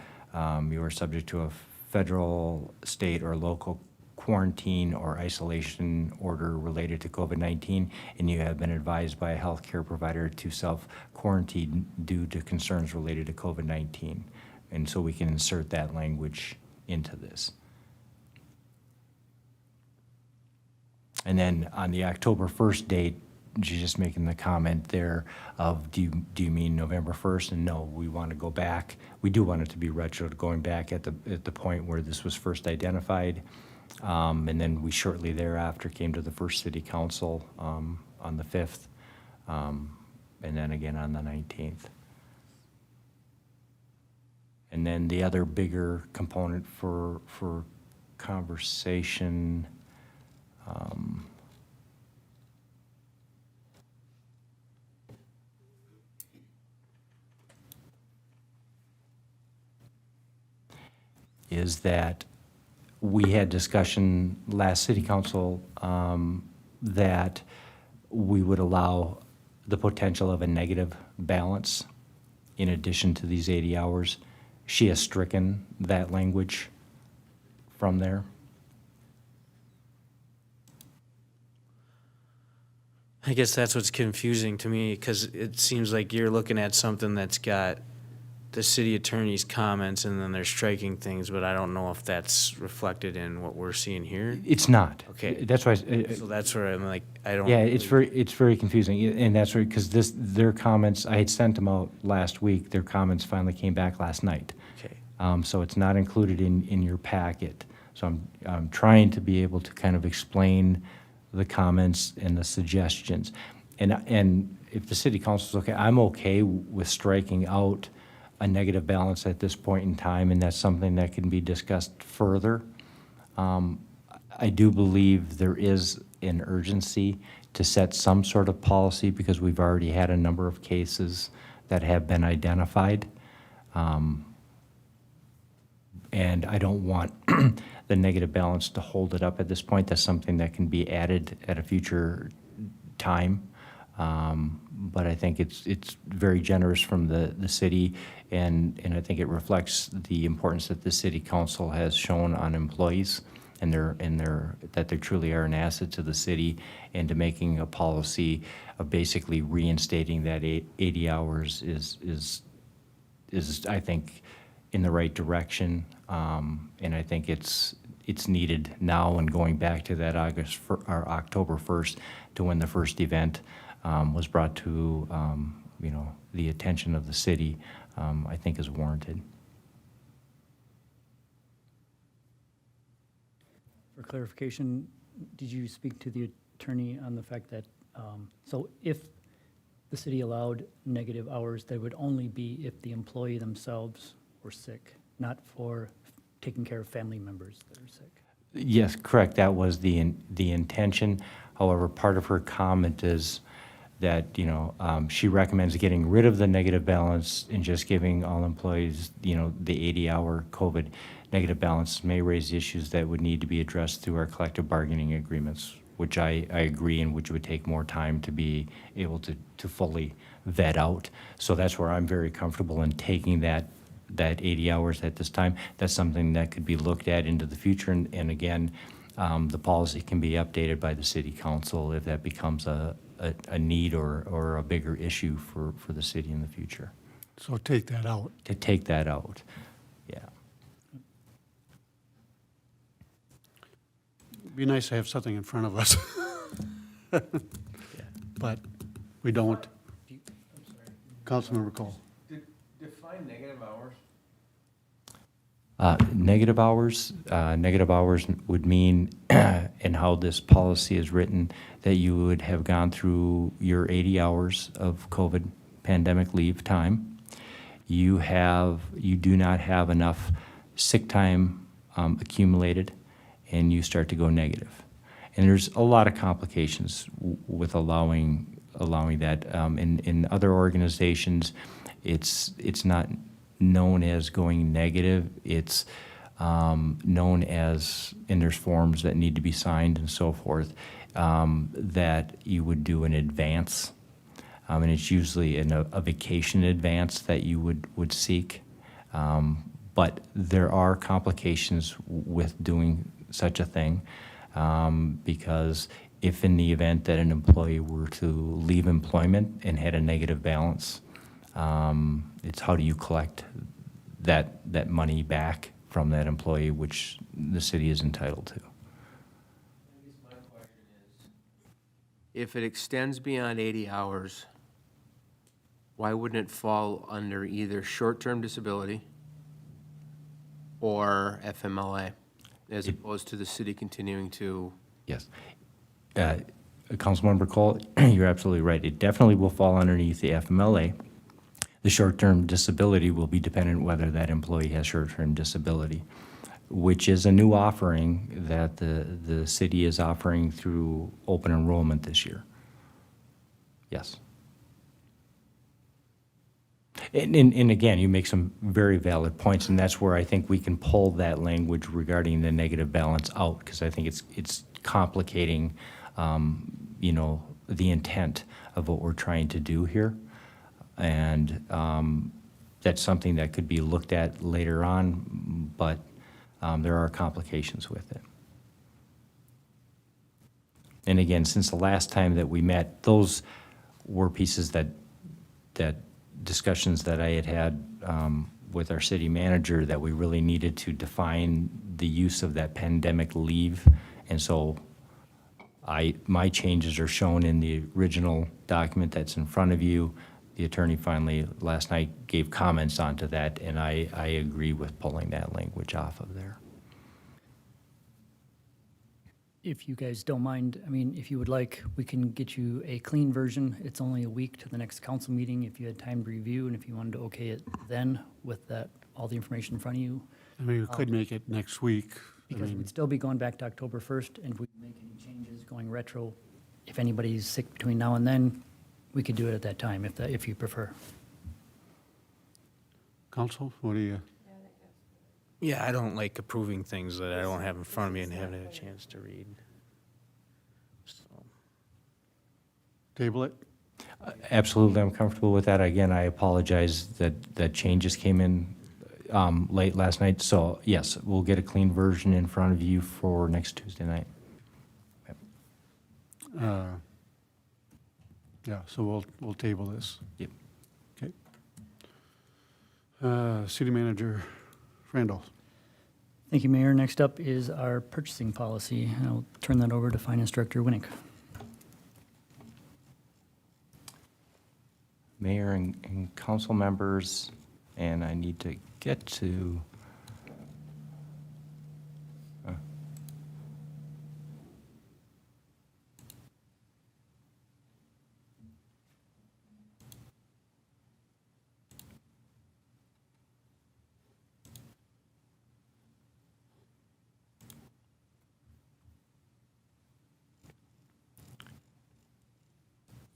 subject to a federal, state, or local quarantine or isolation order related to COVID-19, and you have been advised by a healthcare provider to self-quarantine due to concerns related to COVID-19. And so we can insert that language into this. And then on the October 1st date, she's just making the comment there of, do you mean November 1st? And no, we want to go back. We do want it to be retro, going back at the point where this was first identified. And then we shortly thereafter came to the first city council on the 5th, and then again on the 19th. And then the other bigger component for conversation, is that we had discussion last city council that we would allow the potential of a negative balance in addition to these 80 hours. She has stricken that language from there. I guess that's what's confusing to me, because it seems like you're looking at something that's got the city attorney's comments and then they're striking things, but I don't know if that's reflected in what we're seeing here. It's not. Okay. That's why, So that's where I'm like, I don't. yeah, it's really- it's very confusing, and that's where, because their comments, I had sent them out last week, their comments finally came back last night. Okay. So it's not included in your packet. So I'm trying to be able to kind of explain the comments and the suggestions. And if the city council's okay, I'm okay with striking out a negative balance at this point in time, and that's something that can be discussed further. I do believe there is an urgency to set some sort of policy because we've already had a number of cases that have been identified. And I don't want the negative balance to hold it up at this point. That's something that can be added at a future time. But I think it's very generous from the city, and I think it reflects the importance that the city council has shown on employees and that they truly are an asset to the city, and to making a policy of basically reinstating that 80 hours is I think in the right direction. And I think it's needed now, and going back to that October 1st, to when the first event was brought to the attention of the city, I think is warranted. For clarification, did you speak to the attorney on the fact that, so if the city allowed negative hours, they would only be if the employee themselves were sick, not for taking care of family members that are sick? Yes, correct. That was the intention. However, part of her comment is that, she recommends getting rid of the negative balance and just giving all employees, the 80-hour COVID negative balance may raise issues that would need to be addressed through our collective bargaining agreements, which I agree, and which would take more time to be able to fully vet out. So that's where I'm very comfortable in taking that 80 hours at this time. That's something that could be looked at into the future, and again, the policy can be updated by the city council if that becomes a need or a bigger issue for the city in the future. So take that out. To take that out, yeah. It'd be nice to have something in front of us. But we don't. Councilmember Cole. Define negative hours. Negative hours would mean, and how this policy is written, that you would have gone through your 80 hours of COVID pandemic leave time. You do not have enough sick time accumulated, and you start to go negative. And there's a lot of complications with allowing that. In other organizations, it's not known as going negative. It's known as, and there's forms that need to be signed and so forth, that you would do in advance. And it's usually a vacation advance that you would seek. But there are complications with doing such a thing, because if in the event that an employee were to leave employment and had a negative balance, it's how do you collect that money back from that employee, which the city is entitled to. If it extends beyond 80 hours, why wouldn't it fall under either short-term disability or FMLA, as opposed to the city continuing to? Yes. Councilmember Cole, you're absolutely right. It definitely will fall underneath the FMLA. The short-term disability will be dependent whether that employee has short-term disability, which is a new offering that the city is offering through open enrollment this year. Yes. And again, you make some very valid points, and that's where I think we can pull that language regarding the negative balance out, because I think it's complicating, the intent of what we're trying to do here. And that's something that could be looked at later on, but there are complications with it. And again, since the last time that we met, those were pieces that discussions that I had had with our city manager, that we really needed to define the use of that pandemic leave. And so my changes are shown in the original document that's in front of you. The attorney finally, last night, gave comments onto that, and I agree with pulling that language off of there. If you guys don't mind, I mean, if you would like, we can get you a clean version. It's only a week to the next council meeting if you had time to review and if you wanted to okay it then with that, all the information in front of you. I mean, we could make it next week. I Because mean, we'd still be going back to October 1st, and if we make any changes going retro, if anybody's sick between now and then, we could do it at that time if you prefer. Council, what do you, Yeah, I don't like approving things that I don't have in front of me and haven't had a chance to read. So, table it? Absolutely, I'm comfortable with that. Again, I apologize that changes came in late last night. So yes, we'll get a clean version in front of you for next Tuesday night. Yeah, so we'll table this. Yep. Okay. City Manager Randall. Thank you, Mayor. Next up is our purchasing policy. and I'll turn that over to Finance Director Winnick. Mayor and council members, and I need to get to.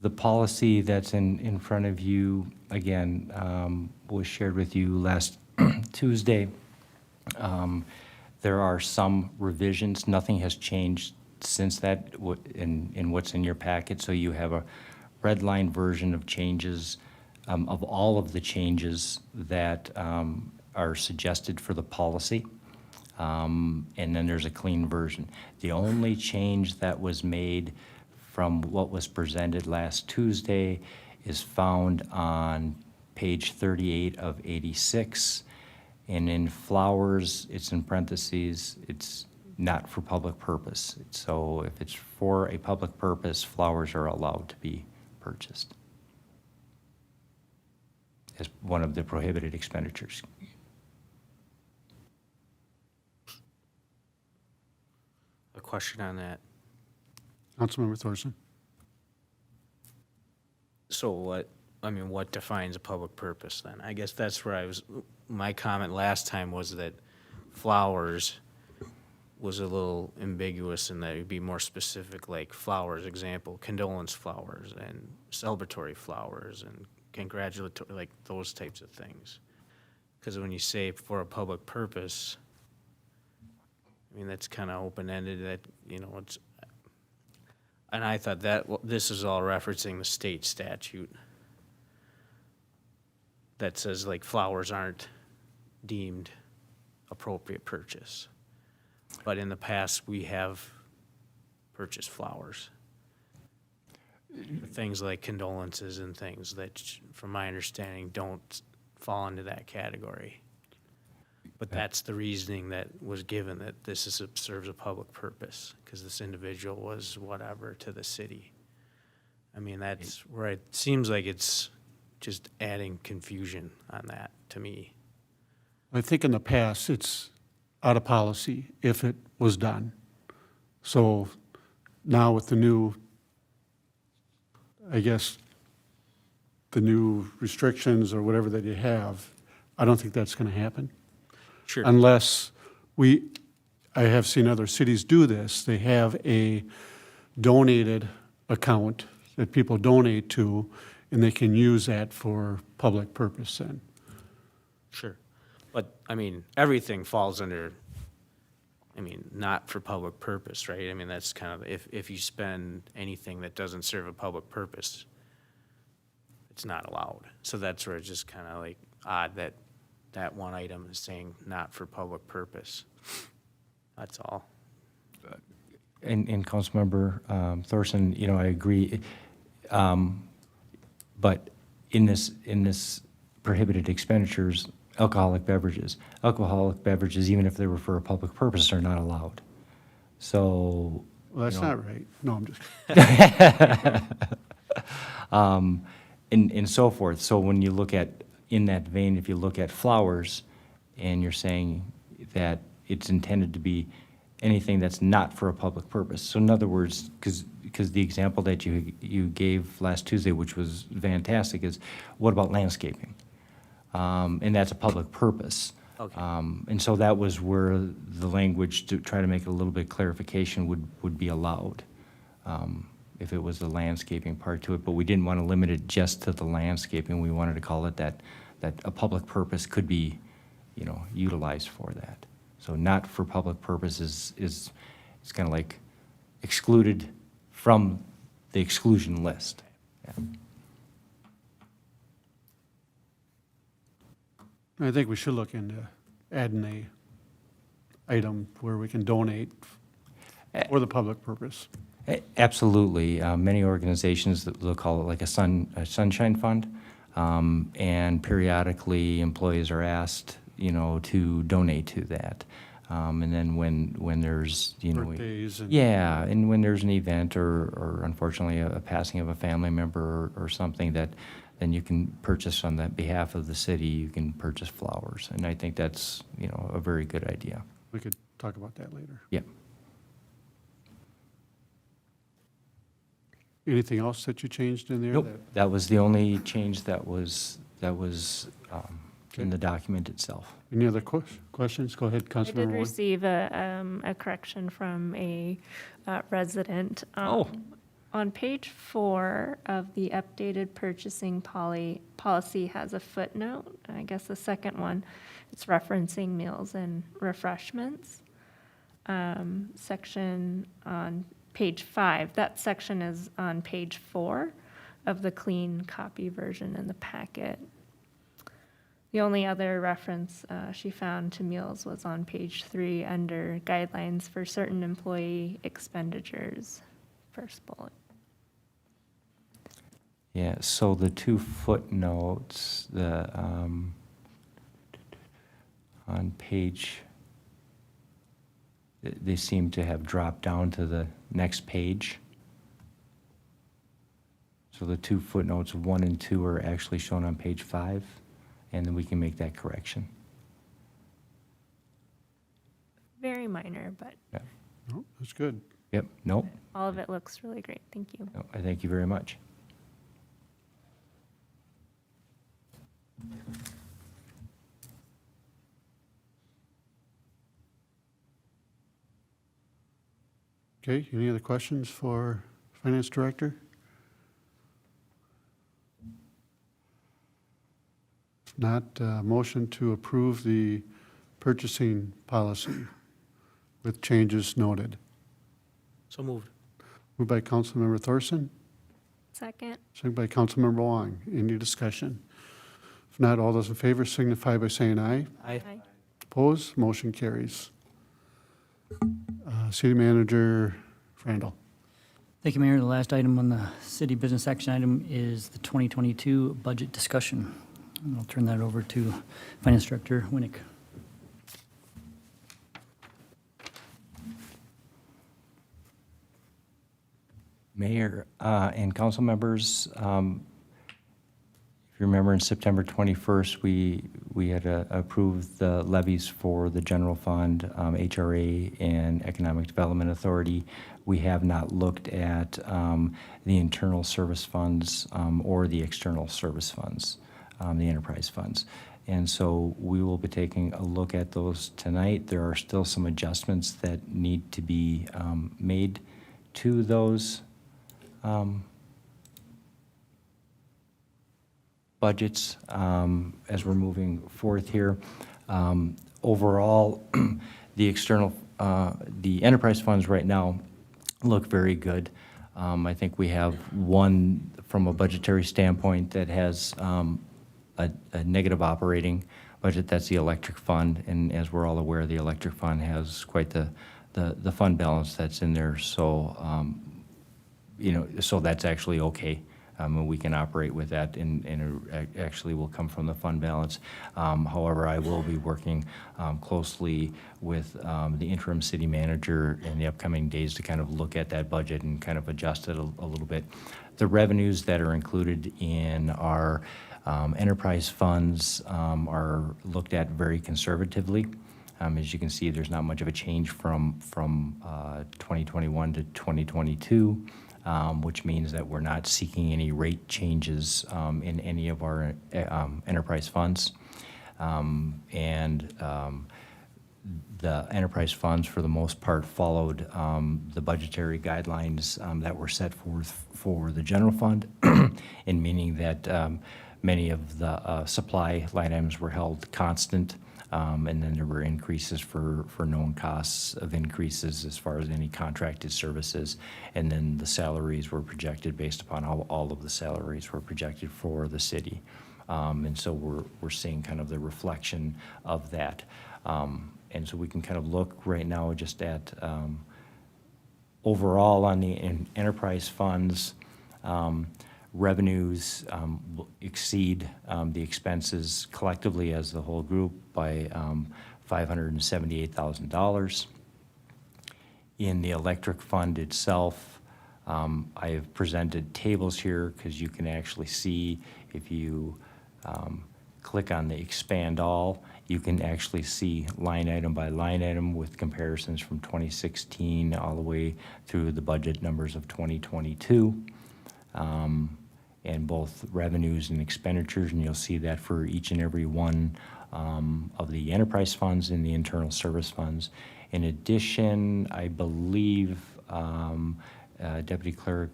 The policy that's in front of you, again, was shared with you last Tuesday. There are some revisions. Nothing has changed since that in what's in your packet. So you have a red line version of changes, of all of the changes that are suggested for the policy. And then there's a clean version. The only change that was made from what was presented last Tuesday is found on page 38 of 86. And in flowers, it's in parentheses, it's not for public purpose. So if it's for a public purpose, flowers are allowed to be purchased as one of the prohibited expenditures. a question on that. Councilmember Thorson. So what defines a public purpose then? I guess that's where my comment last time was that flowers was a little ambiguous and that it would be more specific, like flowers, example, condolence flowers and celebratory flowers and congratulatory, like those types of things. Because when you say for a public purpose, I mean, that's kind of open-ended, that, it's, and I thought that, this is all referencing the state statute that says like flowers aren't deemed appropriate purchase. But in the past, we have purchased flowers. Things like condolences and things that, from my understanding, don't fall into that category. But that's the reasoning that was given, that serves a public purpose, because this individual was whatever to the city. I mean, that's where it seems like it's just adding confusion on that to me. I think in the past, it's out of policy if it was done. So now with the new, I guess, the new restrictions or whatever that you have, I don't think that's going to happen. Sure. Unless I have seen other cities do this. They have a donated account that people donate to, and they can use that for public purpose then. Sure. But, I mean, everything falls under, not for public purpose, right? I mean, that's kind of, if you spend anything that doesn't serve a public purpose, it's not allowed. So that's where it's just kind of like odd that that one item is saying not for public purpose. That's all. And Councilmember Thorson, I agree. But in this prohibited expenditures, alcoholic beverages. Alcoholic beverages, even if they were for a public purpose, are not allowed. So. Well, that's you know, not right. No, I'm just, and so forth. So when you look at, in that vein, if you look at flowers, and you're saying that it's intended to be anything that's not for a public purpose. So in other words, because the example that you gave last Tuesday, which was fantastic, is what about landscaping? And that's a public purpose. Okay. And so that was where the language, to try to make it a little bit clarification, would be allowed, if it was the landscaping part to it. But we didn't want to limit it just to the landscaping. We wanted to call it that a public purpose could be, utilized for that. So not for public purposes is it's kind of like excluded from the exclusion list. Yeah. I think we should look into adding a item where we can donate for the public purpose. Absolutely. Many organizations, they'll call it like a sunshine fund. And periodically, employees are asked, to donate to that. And then when there's, Birthdays and. yeah, and when there's an event or unfortunately a passing of a family member or something, that then you can purchase on that behalf of the city, you can purchase flowers. And I think that's, a very good idea. We could talk about that later. Yeah. Anything else that you changed in there? Nope, that- that was the only change that was in the document itself. Any other questions? Go ahead, I did Councilmember Wong. receive a correction from a resident. Oh. On page 4 of the updated purchasing policy has a footnote, I guess the second one, it's referencing meals and refreshments. Section on page 5, that section is on page 4 of the clean copy version in the packet. The only other reference she found to meals was on page 3 under guidelines for certain employee expenditures, first bullet. Yeah, so the two footnotes, on page, they seem to have dropped down to the next page. So the two footnotes, 1 and 2, are actually shown on page 5, and then we can make that correction. Very minor, but Yeah. No, that's good. Yep, nope, all of it looks really great. Thank you. no, I thank you very much. Okay, any other questions for Finance Director? If not, motion to approve the purchasing policy with changes noted. So moved. Moved by Councilmember Thorson, Second. second by Councilmember Wong. Any discussion? If not, all those in favor signify by saying aye. Aye. Opposed, motion carries. City Manager Frandl. Thank you, Mayor. The last item on the city business action item is the 2022 budget discussion. And I'll turn that over to Finance Director Winnick. Mayor and council members, if you remember, in September 21st, we had approved the levies for the general fund, HRA, and Economic Development Authority. We have not looked at the internal service funds or the external service funds, the enterprise funds. And so we will be taking a look at those tonight. There are still some adjustments that need to be made to those budgets as we're moving forth here. Overall, the external, the enterprise funds right now look very good. I think we have one from a budgetary standpoint that has a negative operating budget. That's the electric fund, and as we're all aware, the electric fund has quite the fund balance that's in there. So so that's actually okay and we can operate with that, and it actually will come from the fund balance. However, I will be working closely with the interim city manager in the upcoming days to kind of look at that budget and kind of adjust it a little bit. The revenues that are included in our enterprise funds are looked at very conservatively. As you can see, there's not much of a change from 2021 to 2022, which means that we're not seeking any rate changes in any of our enterprise funds. The enterprise funds, for the most part, followed the budgetary guidelines that were set forth for the general fund, in meaning that many of the supply line items were held constant, and then there were increases for known costs of increases as far as any contracted services, and then the salaries were projected based upon how all of the salaries were projected for the city. And so we're seeing kind of the reflection of that. And so we can kind of look right now just at overall on the enterprise funds, revenues will exceed the expenses collectively as the whole group by $578,000. In the electric fund itself, I have presented tables here because you can actually see if you click on the expand all, you can actually see line item by line item with comparisons from 2016 all the way through the budget numbers of 2022. And both revenues and expenditures, and you'll see that for each and every one of the enterprise funds and the internal service funds. In addition, I believe Deputy Clerk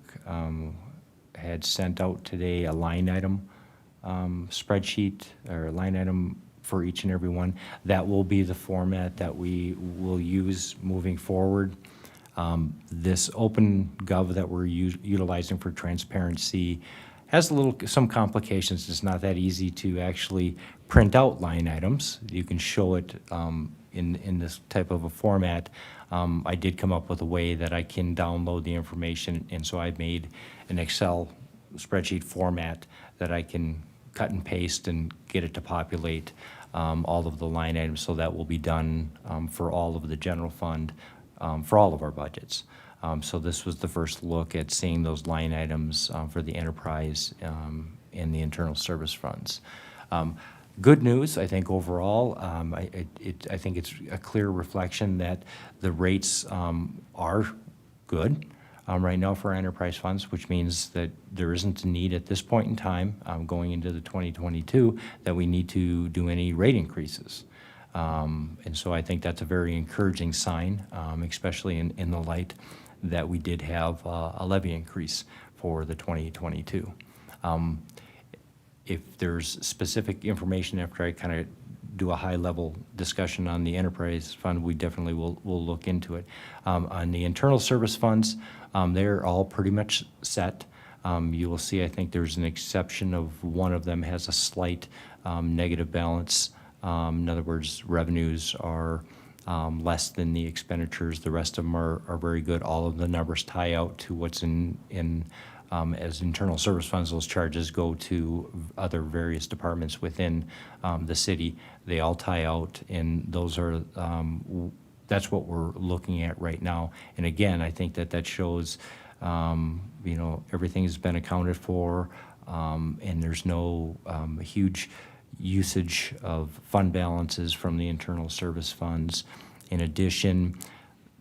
had sent out today a line item spreadsheet or line item for each and every one. That will be the format that we will use moving forward. This OpenGov that we're utilizing for transparency has some complications. It's not that easy to actually print out line items. You can show it in this type of a format. I did come up with a way that I can download the information, and so I made an Excel spreadsheet format that I can cut and paste and get it to populate all of the line items. So that will be done for all of the general fund, for all of our budgets. So this was the first look at seeing those line items for the enterprise and the internal service funds. Good news, I think overall, I think it's a clear reflection that the rates are good right now for our enterprise funds, which means that there isn't a need at this point in time going into the 2022 that we need to do any rate increases. And so I think that's a very encouraging sign, especially in the light that we did have a levy increase for the 2022. If there's specific information after I kind of do a high-level discussion on the enterprise fund, we definitely will look into it. On the internal service funds, they're all pretty much set. You will see, I think there's an exception of one of them has a slight negative balance. In other words, revenues are less than the expenditures. The rest of them are very good. All of the numbers tie out to what's in as internal service funds. Those charges go to other various departments within the city. They all tie out, and those are that's what we're looking at right now. And again, I think that shows everything has been accounted for, and there's no huge usage of fund balances from the internal service funds. In addition,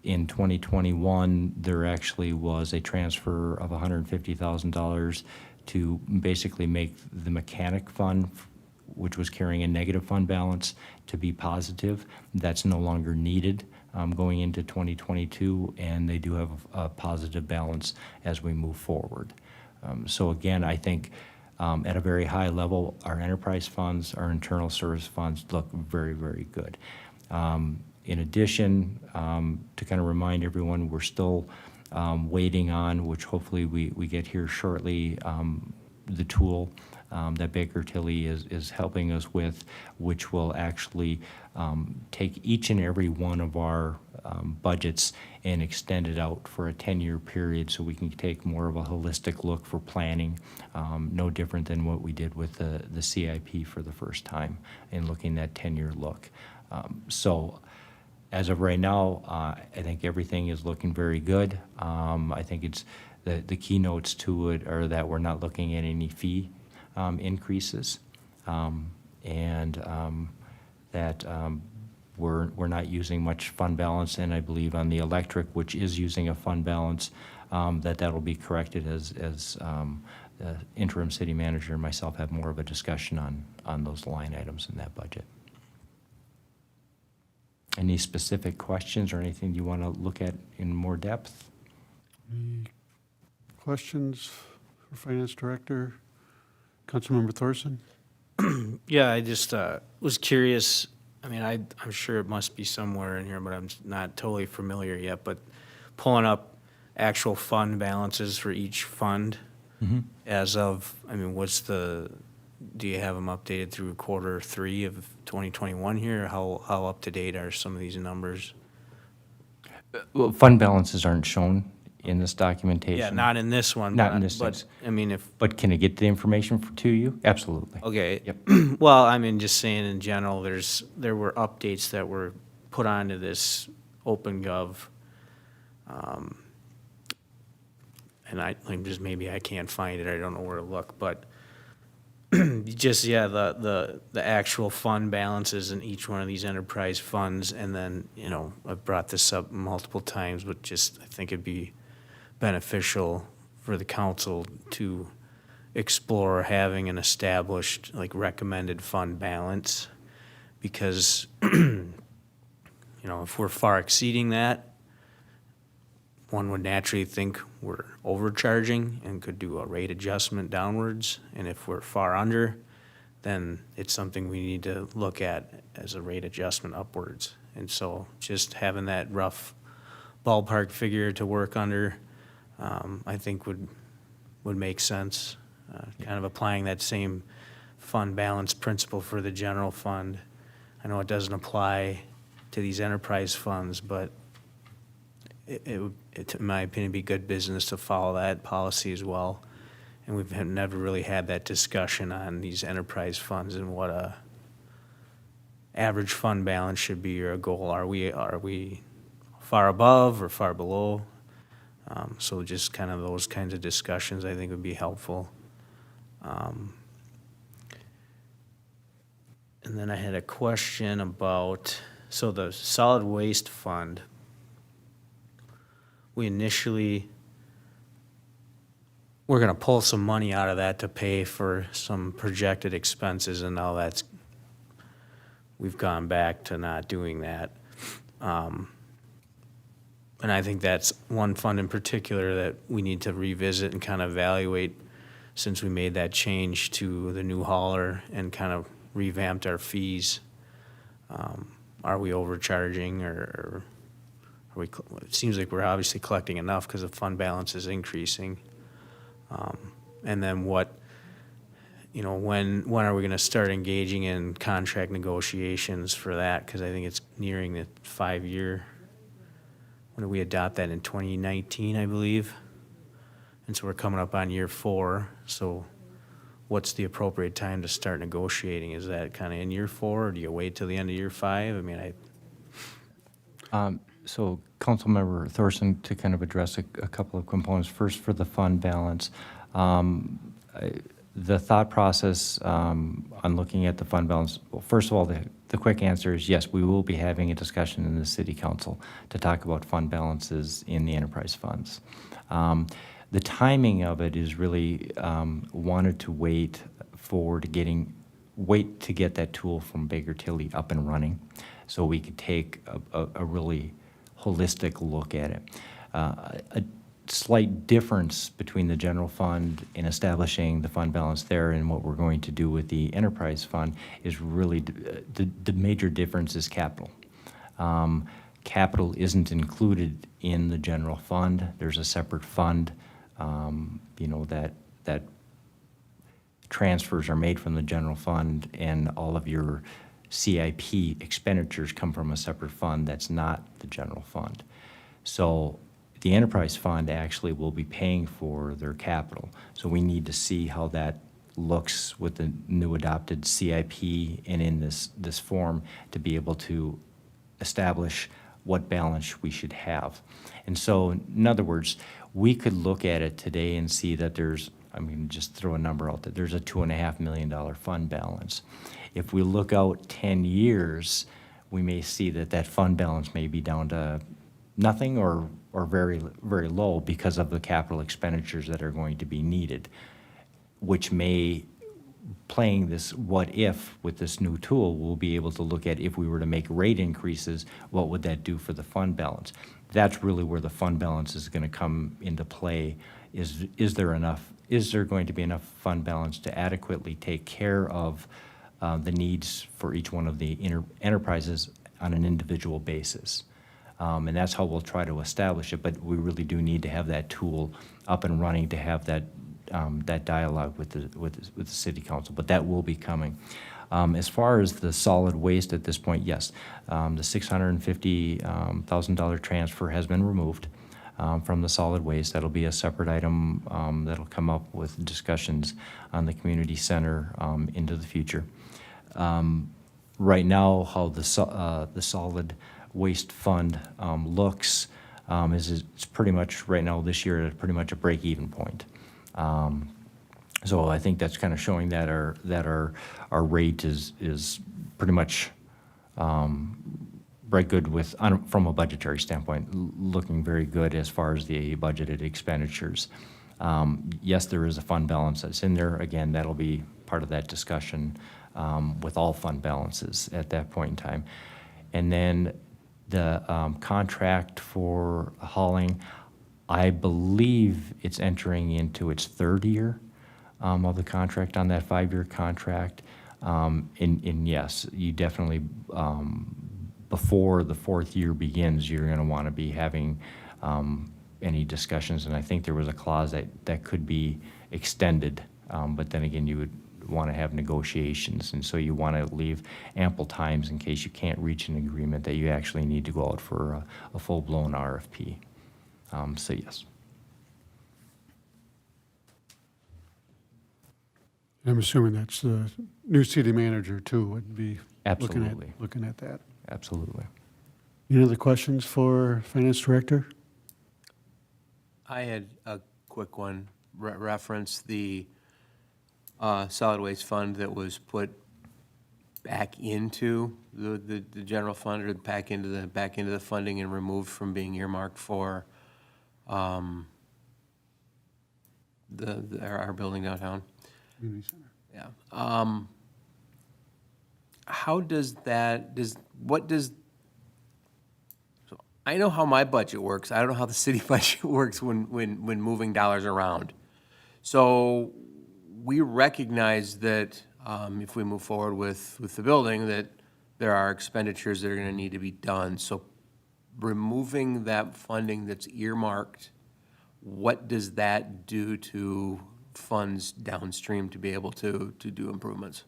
in 2021, there actually was a transfer of $150,000 to basically make the mechanic fund, which was carrying a negative fund balance, to be positive. That's no longer needed going into 2022, and they do have a positive balance as we move forward. So again, I think at a very high level, our enterprise funds, our internal service funds look very, very good. In addition, to kind of remind everyone, we're still waiting on, which hopefully we get here shortly, the tool that Baker Tilly is helping us with, which will actually take each and every one of our budgets and extend it out for a 10-year period so we can take more of a holistic look for planning, no different than what we did with the CIP for the first time in looking at 10-year look. So as of right now, I think everything is looking very good. I think it's the keynotes to it are that we're not looking at any fee increases, and that we're not using much fund balance, and I believe on the electric, which is using a fund balance, that'll be corrected as the interim city manager and myself have more of a discussion on those line items in that budget. Any specific questions or anything you want to look at in more depth? Any questions for Finance Director? Councilmember Thorson? Yeah, I just was curious. I mean, I'm sure it must be somewhere in here, but I'm not totally familiar yet. But pulling up actual fund balances for each fund as of, I mean, do you have them updated through Q3 of 2021 here? How up to date are some of these numbers? Well, fund balances aren't shown in this documentation. Yeah, not in this one. Not but- in this But, thing. I mean, if, But can I get the information to you? Absolutely. okay. Yep. Well, I mean, just saying in general, there were updates that were put onto this OpenGov. And maybe I can't find it, I don't know where to look, but just, yeah, the actual fund balances in each one of these enterprise funds, and then, I've brought this up multiple times, but just, I think it'd be beneficial for the council to explore having an established, recommended fund balance, because, if we're far exceeding that, one would naturally think we're overcharging and could do a rate adjustment downwards. And if we're far under, then it's something we need to look at as a rate adjustment upwards. And so just having that rough ballpark figure to work under, I think would make sense. Kind of applying that same fund balance principle for the general fund. I know it doesn't apply to these enterprise funds, but it would, in my opinion, be good business to follow that policy as well. And we've never really had that discussion on these enterprise funds and what a average fund balance should be or a goal. Are we far above or far below? So just kind of those kinds of discussions I think would be helpful. And then I had a question about, so the solid waste fund, we're going to pull some money out of that to pay for some projected expenses, and now we've gone back to not doing that. And I think that's one fund in particular that we need to revisit and kind of evaluate since we made that change to the new hauler and kind of revamped our fees. Are we overcharging or are we, it seems like we're obviously collecting enough because the fund balance is increasing. And then when are we going to start engaging in contract negotiations for that? Because I think it's nearing the 5-year. When did we adopt that? In 2019, I believe. And so we're coming up on year 4. So what's the appropriate time to start negotiating? Is that kind of in year 4, or do you wait till the end of year 5? I mean, So Councilmember Thorson, to kind of address a couple of components. First, for the fund balance, the thought process on looking at the fund balance, well, first of all, the quick answer is yes, we will be having a discussion in the city council to talk about fund balances in the enterprise funds. The timing of it is really wanted to wait to get that tool from Baker Tilly up and running so we could take a really holistic look at it. A slight difference between the general fund in establishing the fund balance there and what we're going to do with the enterprise fund is really the major difference is capital. Capital isn't included in the general fund. There's a separate fund, that transfers are made from the general fund, and all of your CIP expenditures come from a separate fund that's not the general fund. So the enterprise fund actually will be paying for their capital. So we need to see how that looks with the new adopted CIP and in this form to be able to establish what balance we should have. And so, in other words, we could look at it today and see that there's, I'm going to just throw a number out there, there's a $2.5 million fund balance. If we look out 10 years, we may see that that fund balance may be down to nothing or very, very low because of the capital expenditures that are going to be needed, which may, playing this what if with this new tool, we'll be able to look at if we were to make rate increases, what would that do for the fund balance? That's really where the fund balance is going to come into play. Is there going to be enough fund balance to adequately take care of the needs for each one of the enterprises on an individual basis? And that's how we'll try to establish it, but we really do need to have that tool up and running to have that that dialogue with the city council, but that will be coming. As far as the solid waste at this point, yes, the $650,000 transfer has been removed from the solid waste. That'll be a separate item that'll come up with discussions on the community center into the future. Right now, how the solid waste fund looks is it's pretty much right now this year at pretty much a break-even point. So I think that's kind of showing that our rate is pretty much very good with from a budgetary standpoint, looking very good as far as the budgeted expenditures. Yes, there is a fund balance that's in there. Again, that'll be part of that discussion with all fund balances at that point in time. And then the contract for hauling, I believe it's entering into its third year of the contract on that 5-year contract. And yes, you definitely, before the 4th year begins, you're going to want to be having any discussions. And I think there was a clause that could be extended, but then again, you would want to have negotiations. And so you want to leave ample times in case you can't reach an agreement that you actually need to go out for a full-blown RFP. So yes. I'm assuming that's the new city manager too, would be Absolutely. looking at that. Absolutely. Any other questions for Finance Director? I had a quick one, reference the solid waste fund that was put back into the general fund or back into the funding and removed from being earmarked for our building downtown. Community Center. Yeah. How does that, so I know how my budget works. I don't know how the city budget works when moving dollars around. So we recognize that if we move forward with the building, that there are expenditures that are gonna need to be done. So removing that funding that's earmarked, what does that do to funds downstream to be able to do improvements?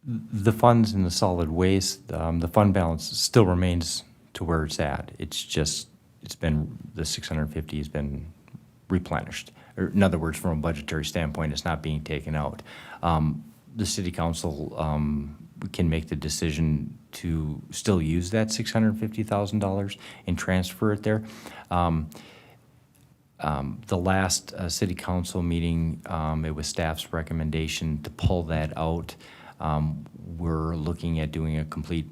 The funds in the solid waste, the fund balance still remains to where it's at. It's just, the 650 has been replenished. Or in other words, from a budgetary standpoint, it's not being taken out. The city council can make the decision to still use that $650,000 and transfer it there. The last city council meeting, it was staff's recommendation to pull that out. We're looking at doing a complete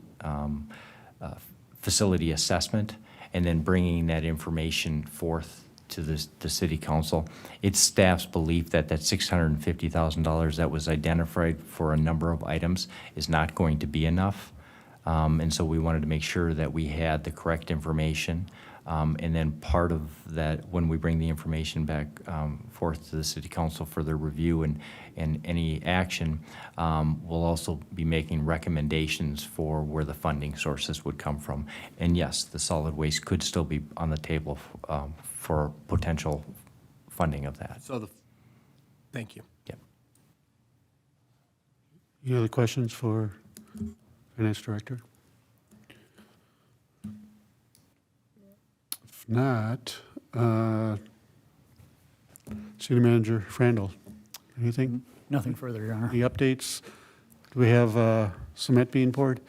facility assessment and then bringing that information forth to the city council. It's staff's belief that that $650,000 that was identified for a number of items is not going to be enough. And so we wanted to make sure that we had the correct information. And then part of that, when we bring the information back forth to the city council for their review and any action, we'll also be making recommendations for where the funding sources would come from. And yes, the solid waste could still be on the table for potential funding of that. So thank you. Yep. Any other questions for Finance Director? If not, City Manager Frandl, anything? Nothing further, Your Honor. Any updates? Do we have cement being poured?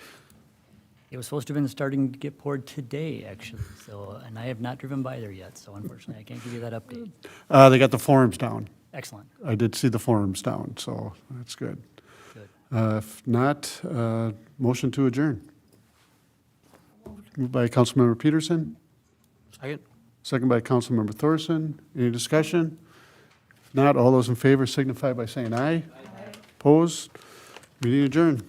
It was supposed to have been starting to get poured today, actually, so, and I have not driven by there yet, so unfortunately, I can't give you that update. They got the forms down. Excellent, I did see the forms down, so that's good. good. If not, motion to adjourn. Moved by Councilmember Peterson, Second? second by Councilmember Thorson. Any discussion? If not, all those in favor signify by saying aye. Opposed? Meeting adjourned.